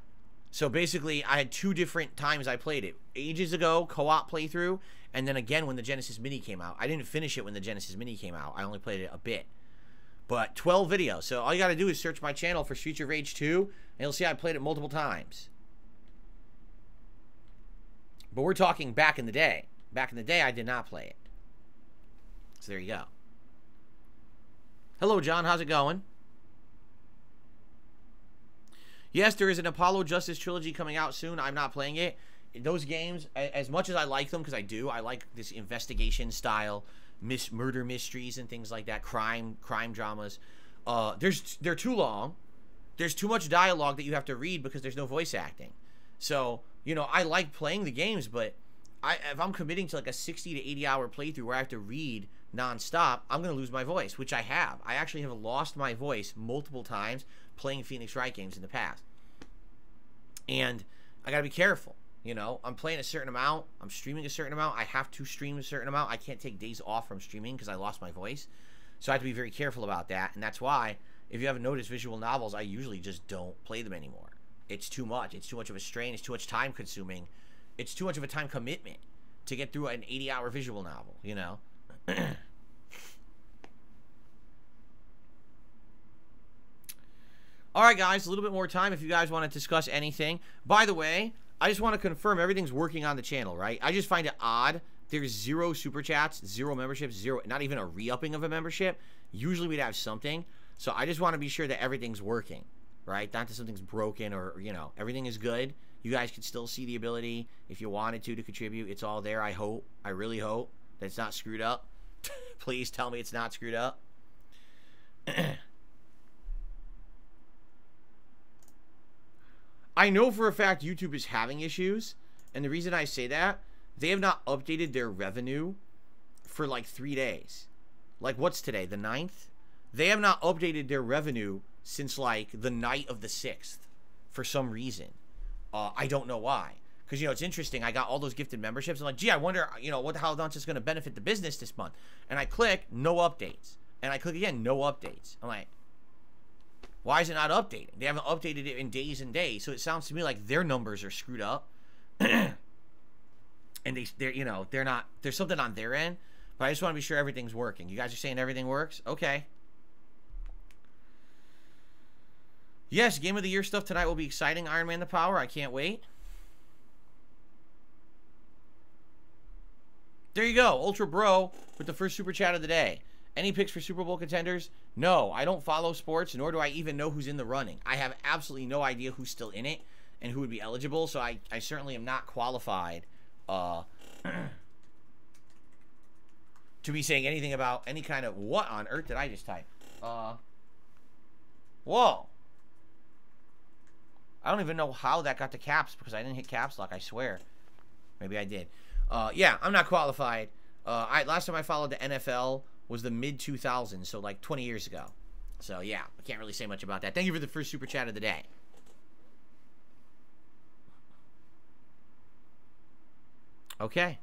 So basically, I had 2 different times I played it. Ages ago, co-op playthrough, and then again when the Genesis Mini came out. I didn't finish it when the Genesis Mini came out. I only played it a bit. But 12 videos. So all you got to do is search my channel for Streets of Rage 2, and you'll see I played it multiple times. But we're talking back in the day. Back in the day, I did not play it. So there you go. Hello, John. How's it going? Yes, there is an Apollo Justice trilogy coming out soon. I'm not playing it. Those games, as much as I like them, because I do, I like this investigation style, murder mysteries and things like that, crime dramas. They're too long. There's too much dialogue that you have to read because there's no voice acting. So, you know, I like playing the games, but if I'm committing to like a 60 to 80 hour playthrough where I have to read nonstop, I'm going to lose my voice, which I have. I actually have lost my voice multiple times playing Phoenix Wright games in the past. And I got to be careful. You know, I'm playing a certain amount. I'm streaming a certain amount. I have to stream a certain amount. I can't take days off from streaming because I lost my voice. So I have to be very careful about that. And that's why, if you haven't noticed visual novels, I usually just don't play them anymore. It's too much. It's too much of a strain. It's too much time consuming. It's too much of a time commitment to get through an 80-hour visual novel, you know? All right, guys, a little bit more time if you guys want to discuss anything. By the way, I just want to confirm everything's working on the channel, right? I just find it odd. There's 0 super chats, 0 memberships, 0, not even a re-upping of a membership. Usually we'd have something. So I just want to be sure that everything's working, right? Not that something's broken or, you know, everything is good. You guys can still see the ability if you wanted to contribute. It's all there, I hope. I really hope that it's not screwed up. Please tell me it's not screwed up. I know for a fact YouTube is having issues, and the reason I say that, they have not updated their revenue for like 3 days. Like, what's today, the 9th? They have not updated their revenue since like the night of the 6th for some reason. I don't know why. Because, you know, it's interesting. I got all those gifted memberships. I'm like, gee, I wonder, you know, how much is going to benefit the business this month. And I click, no updates. And I click again, no updates. I'm like, why is it not updating? They haven't updated it in days and days. So it sounds to me like their numbers are screwed up. And they're, you know, they're not, there's something on their end. But I just want to be sure everything's working. You guys are saying everything works? Okay. Yes, Game of the Year stuff tonight will be exciting. Iron Man the Power. I can't wait. There you go. Ultra Bro with the first super chat of the day. Any picks for Super Bowl contenders? No, I don't follow sports, nor do I even know who's in the running. I have absolutely no idea who's still in it and who would be eligible, so I certainly am not qualified to be saying anything about any kind of... What on earth did I just type? Whoa. I don't even know how that got to caps because I didn't hit caps lock, I swear. Maybe I did. Yeah, I'm not qualified. Last time I followed the NFL was the mid-2000s, so like 20 years ago. So, yeah, I can't really say much about that. Thank you for the first super chat of the day. Okay.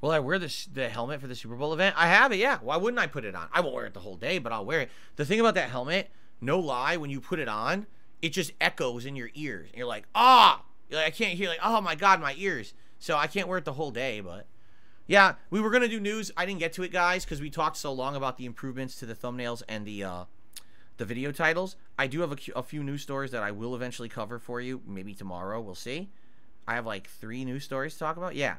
Will I wear the helmet for the Super Bowl event? I have it, yeah. Why wouldn't I put it on? I won't wear it the whole day, but I'll wear it. The thing about that helmet, no lie, when you put it on, it just echoes in your ears. And you're like, ah! You're like, I can't hear, like, oh my God, my ears. So I can't wear it the whole day, but... Yeah, we were going to do news. I didn't get to it, guys, because we talked so long about the improvements to the thumbnails and the video titles. I do have a few news stories that I will eventually cover for you. Maybe tomorrow. We'll see. I have like 3 news stories to talk about. Yeah.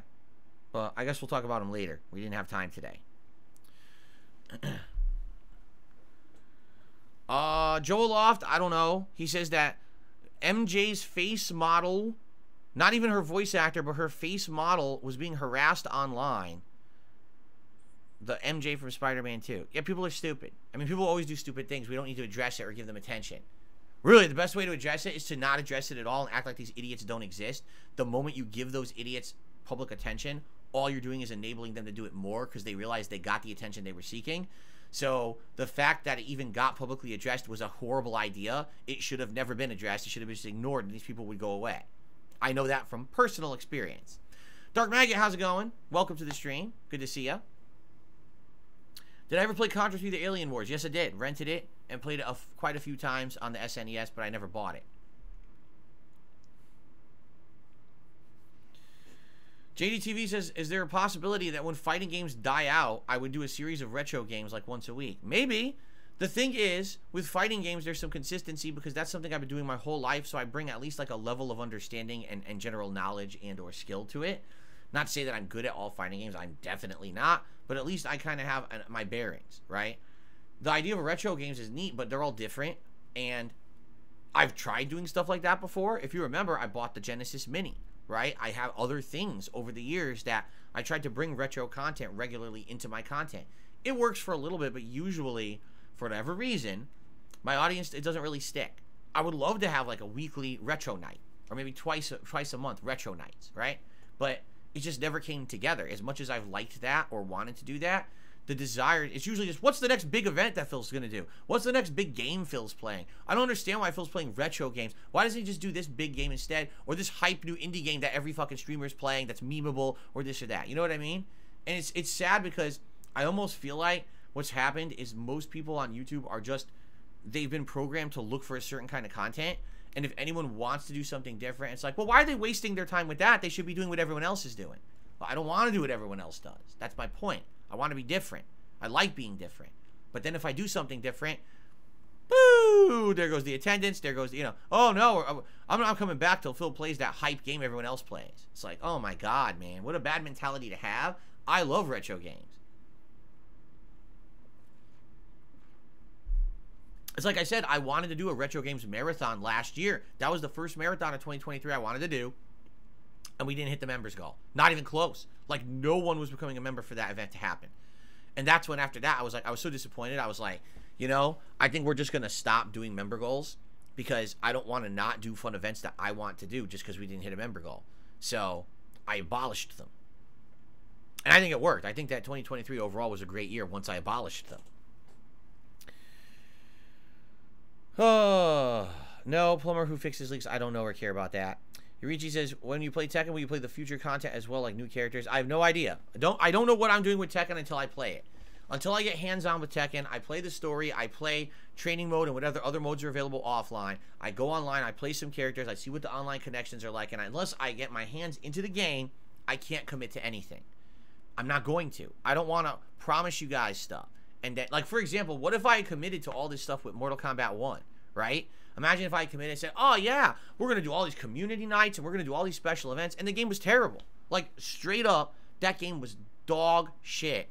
But I guess we'll talk about them later. We didn't have time today. Joel Loft, I don't know. He says that MJ's face model... Not even her voice actor, but her face model was being harassed online. The MJ from Spider-Man 2. Yeah, people are stupid. I mean, people always do stupid things. We don't need to address it or give them attention. Really, the best way to address it is to not address it at all and act like these idiots don't exist. The moment you give those idiots public attention, all you're doing is enabling them to do it more because they realize they got the attention they were seeking. So the fact that it even got publicly addressed was a horrible idea. It should have never been addressed. It should have been just ignored and these people would go away. I know that from personal experience. Dark Maggot, how's it going? Welcome to the stream. Good to see ya. Did I ever play Contra 3 The Alien Wars? Yes, I did. Rented it and played it quite a few times on the SNES, but I never bought it. JDTV says, is there a possibility that when fighting games die out, I would do a series of retro games like once a week? Maybe. The thing is, with fighting games, there's some consistency because that's something I've been doing my whole life, so I bring at least like a level of understanding and general knowledge and or skill to it. Not to say that I'm good at all fighting games. I'm definitely not, but at least I kind of have my bearings, right? The idea of retro games is neat, but they're all different, and I've tried doing stuff like that before. If you remember, I bought the Genesis Mini, right? I have other things over the years that I tried to bring retro content regularly into my content. It works for a little bit, but usually... for whatever reason, my audience, it doesn't really stick. I would love to have like a weekly retro night, or maybe twice a month retro nights, right? But it just never came together. As much as I've liked that or wanted to do that, the desire, it's usually just, what's the next big event that Phil's gonna do? What's the next big game Phil's playing? I don't understand why Phil's playing retro games. Why doesn't he just do this big game instead? Or this hype new indie game that every fucking streamer is playing that's memeable, or this or that. You know what I mean? And it's sad because I almost feel like what's happened is most people on YouTube are just, they've been programmed to look for a certain kind of content. And if anyone wants to do something different, it's like, well, why are they wasting their time with that? They should be doing what everyone else is doing. Well, I don't want to do what everyone else does. That's my point. I want to be different. I like being different. But then if I do something different, boo, there goes the attendance. There goes, you know, oh no, I'm not coming back till Phil plays that hype game everyone else plays. It's like, oh my God, man, what a bad mentality to have. I love retro games. It's like I said, I wanted to do a retro games marathon last year. That was the first marathon of 2023 I wanted to do. And we didn't hit the members goal. Not even close. Like, no one was becoming a member for that event to happen. And that's when, after that, I was so disappointed. I was like, you know, I think we're just going to stop doing member goals because I don't want to not do fun events that I want to do just because we didn't hit a member goal. So I abolished them. And I think it worked. I think that 2023 overall was a great year once I abolished them. Oh, no, Plumber Who Fixes Leaks. I don't know or care about that. Yurichi says, when you play Tekken, will you play the future content as well, like new characters? I have no idea. I don't know what I'm doing with Tekken until I play it. Until I get hands-on with Tekken, I play the story, I play training mode and whatever other modes are available offline. I go online, I play some characters, I see what the online connections are like, and unless I get my hands into the game, I can't commit to anything. I'm not going to. I don't want to promise you guys stuff. And that, like, for example, what if I committed to all this stuff with Mortal Kombat 1, right? Imagine if I committed and said, oh, yeah, we're going to do all these community nights and we're going to do all these special events, and the game was terrible. Like, straight up, that game was dog shit.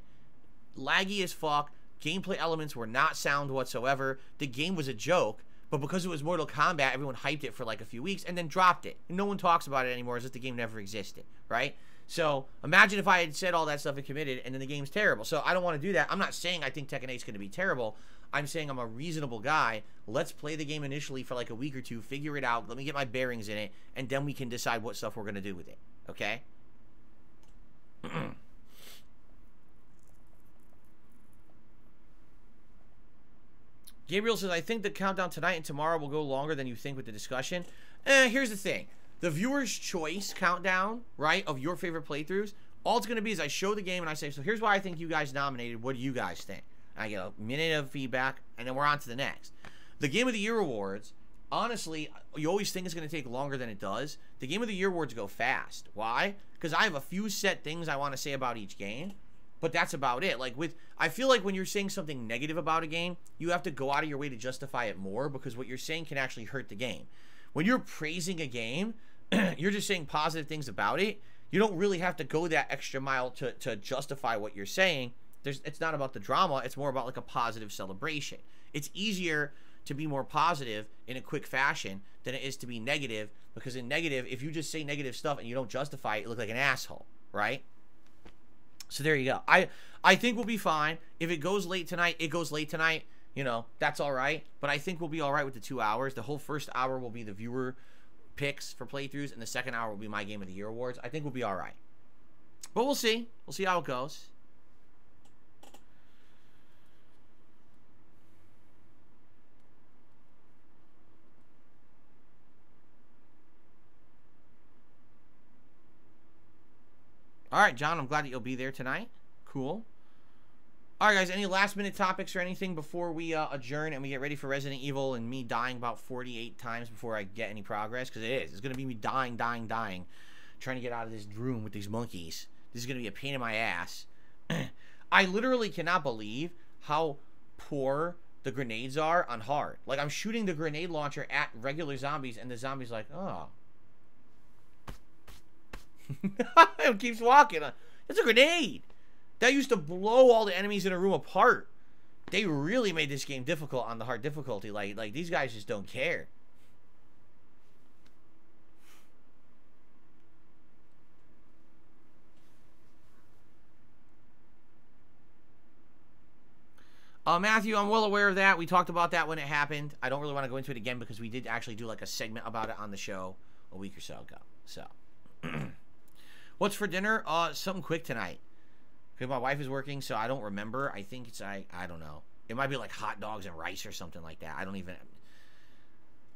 Laggy as fuck. Gameplay elements were not sound whatsoever. The game was a joke, but because it was Mortal Kombat, everyone hyped it for like a few weeks and then dropped it. And no one talks about it anymore as if the game never existed, right? So imagine if I had said all that stuff and committed and then the game's terrible. So I don't want to do that. I'm not saying I think Tekken 8 is going to be terrible. I'm saying I'm a reasonable guy. Let's play the game initially for like a week or two, figure it out, let me get my bearings in it, and then we can decide what stuff we're going to do with it. Okay? Gabriel says, I think the countdown tonight and tomorrow will go longer than you think with the discussion. Here's the thing. The viewer's choice countdown, right, of your favorite playthroughs All it's going to be is I show the game and I say, so here's why I think you guys nominated. What do you guys think? And I get a minute of feedback, and then we're on to the next. The Game of the Year awards, honestly, you always think it's going to take longer than it does. The Game of the Year awards go fast. Why? Because I have a few set things I want to say about each game, but that's about it. Like I feel like when you're saying something negative about a game, you have to go out of your way to justify it more, because what you're saying can actually hurt the game. When you're praising a game, you're just saying positive things about it. You don't really have to go that extra mile to justify what you're saying. It's not about the drama. It's more about like a positive celebration. It's easier to be more positive in a quick fashion than it is to be negative, because in negative, if you just say negative stuff and you don't justify it, you look like an asshole, right? So there you go. I think we'll be fine. If it goes late tonight, it goes late tonight. You know, that's all right. But I think we'll be all right with the 2 hours. The whole first hour will be the viewer picks for playthroughs, and the second hour will be my Game of the Year awards. I think we'll be all right. But we'll see. We'll see how it goes. All right, John, I'm glad that you'll be there tonight. Cool. All right, guys, any last-minute topics or anything before we adjourn and we get ready for Resident Evil and me dying about 48 times before I get any progress? Because it is. It's going to be me dying, trying to get out of this room with these monkeys. This is going to be a pain in my ass. I literally cannot believe how poor the grenades are on hard. Like, I'm shooting the grenade launcher at regular zombies, and the zombie's like, oh. It keeps walking. It's a grenade. That used to blow all the enemies in a room apart. They really made this game difficult on the hard difficulty. Like these guys just don't care. Matthew, I'm well aware of that. We talked about that when it happened. I don't really want to go into it again because we did actually do like a segment about it on the show a week or so ago. So, what's for dinner? Something quick tonight. Because my wife is working, so I don't remember. I think it's, I don't know. It might be like hot dogs and rice or something like that. I don't even...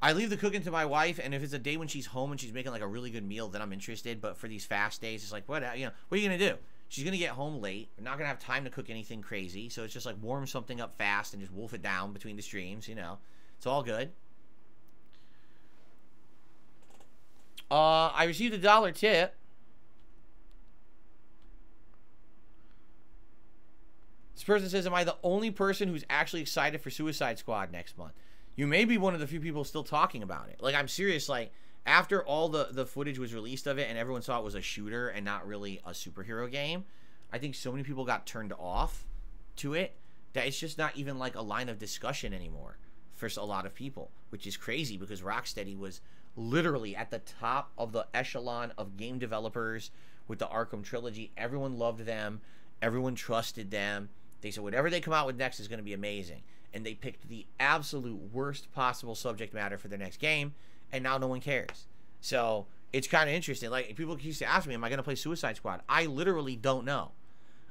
I leave the cooking to my wife, and if it's a day when she's home and she's making like a really good meal, then I'm interested. But for these fast days, it's like, what are you going to do? She's going to get home late. We're not going to have time to cook anything crazy. So it's just like warm something up fast and just wolf it down between the streams, you know. It's all good. I received a $1 tip. This person says, am I the only person who's actually excited for Suicide Squad next month? You may be one of the few people still talking about it. Like, I'm serious. Like, after all the footage was released of it and everyone saw it was a shooter and not really a superhero game, I think so many people got turned off to it that it's just not even like a line of discussion anymore for a lot of people, which is crazy because Rocksteady was literally at the top of the echelon of game developers with the Arkham trilogy. Everyone loved them. Everyone trusted them. They said whatever they come out with next is going to be amazing. And they picked the absolute worst possible subject matter for their next game, and now no one cares. So it's kind of interesting. Like, people used to ask me, am I going to play Suicide Squad? I literally don't know.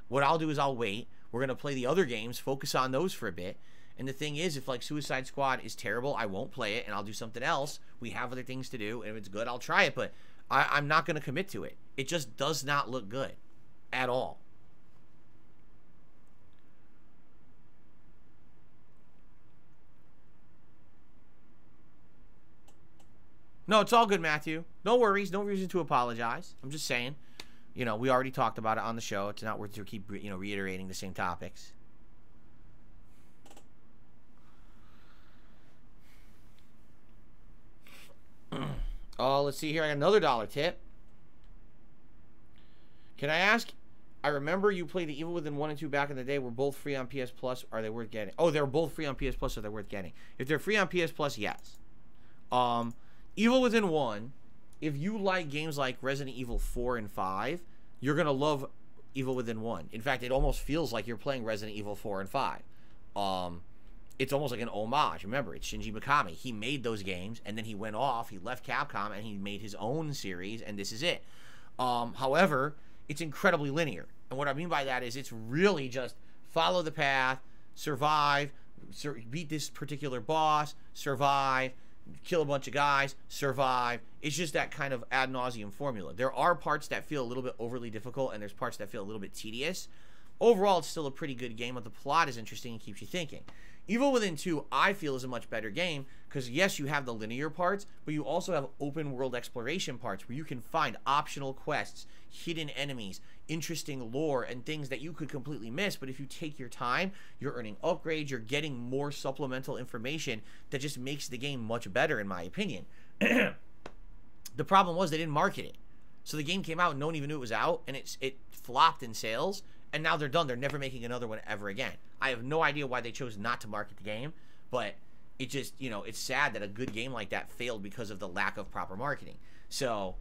What I'll do is I'll wait. We're going to play the other games, focus on those for a bit. And the thing is, if like Suicide Squad is terrible, I won't play it, and I'll do something else. We have other things to do, and if it's good, I'll try it. But I'm not going to commit to it. It just does not look good at all. No, it's all good, Matthew. No worries. No reason to apologize. I'm just saying, you know, we already talked about it on the show. It's not worth to keep, you know, reiterating the same topics. Oh, let's see here. I got another $1 tip. Can I ask? I remember you played the Evil Within 1 and 2 back in the day. Were both free on PS Plus? Are they worth getting? Oh, they're both free on PS Plus, so they're worth getting. If they're free on PS Plus, yes. Evil Within 1, if you like games like Resident Evil 4 and 5, you're going to love Evil Within 1. In fact, it almost feels like you're playing Resident Evil 4 and 5. It's almost like an homage. Remember, it's Shinji Mikami. He made those games, and then he went off. He left Capcom, and he made his own series, and this is it. However, it's incredibly linear. And what I mean by that is it's really just follow the path, survive, beat this particular boss, survive, kill a bunch of guys, survive. It's just that kind of ad nauseum formula. There are parts that feel a little bit overly difficult, and there's parts that feel a little bit tedious. Overall, it's still a pretty good game, but the plot is interesting and keeps you thinking. Evil Within 2, I feel, is a much better game because, yes, you have the linear parts, but you also have open world exploration parts where you can find optional quests, hidden enemies, interesting lore, and things that you could completely miss. But if you take your time, you're earning upgrades, you're getting more supplemental information that just makes the game much better, in my opinion. The problem was they didn't market it. So the game came out and no one even knew it was out, and it flopped in sales. And now they're done. They're never making another one ever again. I have no idea why they chose not to market the game, but it just, you know, it's sad that a good game like that failed because of the lack of proper marketing. So,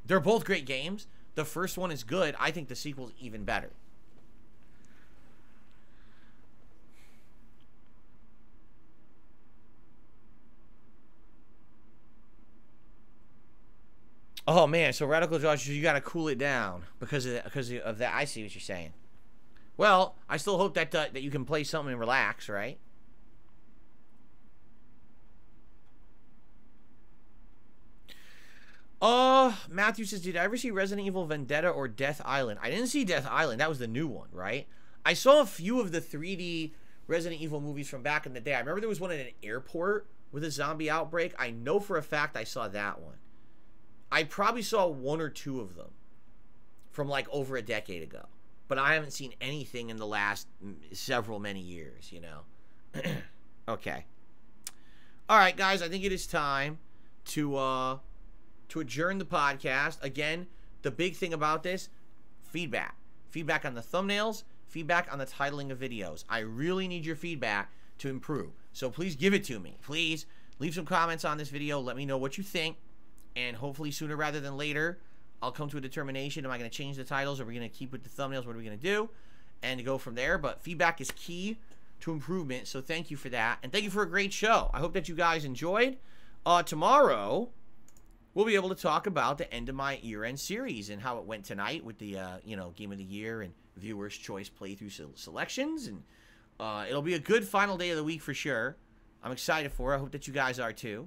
they're both great games. The first one is good. I think the sequel's even better. Oh, man. So, Radical Josh, you got to cool it down because of that. I see what you're saying. Well, I still hope that that you can play something and relax, right? Matthew says, did I ever see Resident Evil Vendetta or Death Island? I didn't see Death Island. That was the new one, right? I saw a few of the 3D Resident Evil movies from back in the day. I remember there was one at an airport with a zombie outbreak. I know for a fact I saw that one. I probably saw one or two of them from like over a decade ago. But I haven't seen anything in the last many years, you know. Okay. All right, guys, I think it is time to adjourn the podcast. Again, the big thing about this, feedback. Feedback on the thumbnails, feedback on the titling of videos. I really need your feedback to improve. So please give it to me. Please leave some comments on this video. Let me know what you think. And hopefully sooner rather than later, I'll come to a determination. Am I going to change the titles? Are we going to keep with the thumbnails? What are we going to do? And go from there. But feedback is key to improvement. So thank you for that. And thank you for a great show. I hope that you guys enjoyed. Tomorrow, we'll be able to talk about the end of my year-end series and how it went tonight with the, you know, Game of the Year and Viewer's Choice playthrough selections. And it'll be a good final day of the week for sure. I'm excited for it. I hope that you guys are too.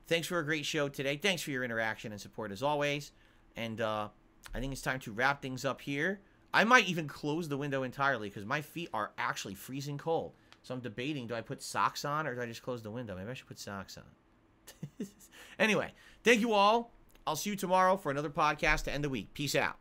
Thanks for a great show today. Thanks for your interaction and support as always. And I think it's time to wrap things up here. I might even close the window entirely because my feet are actually freezing cold. So I'm debating, do I put socks on or do I just close the window? Maybe I should put socks on. Anyway, thank you all. I'll see you tomorrow for another podcast to end the week. Peace out.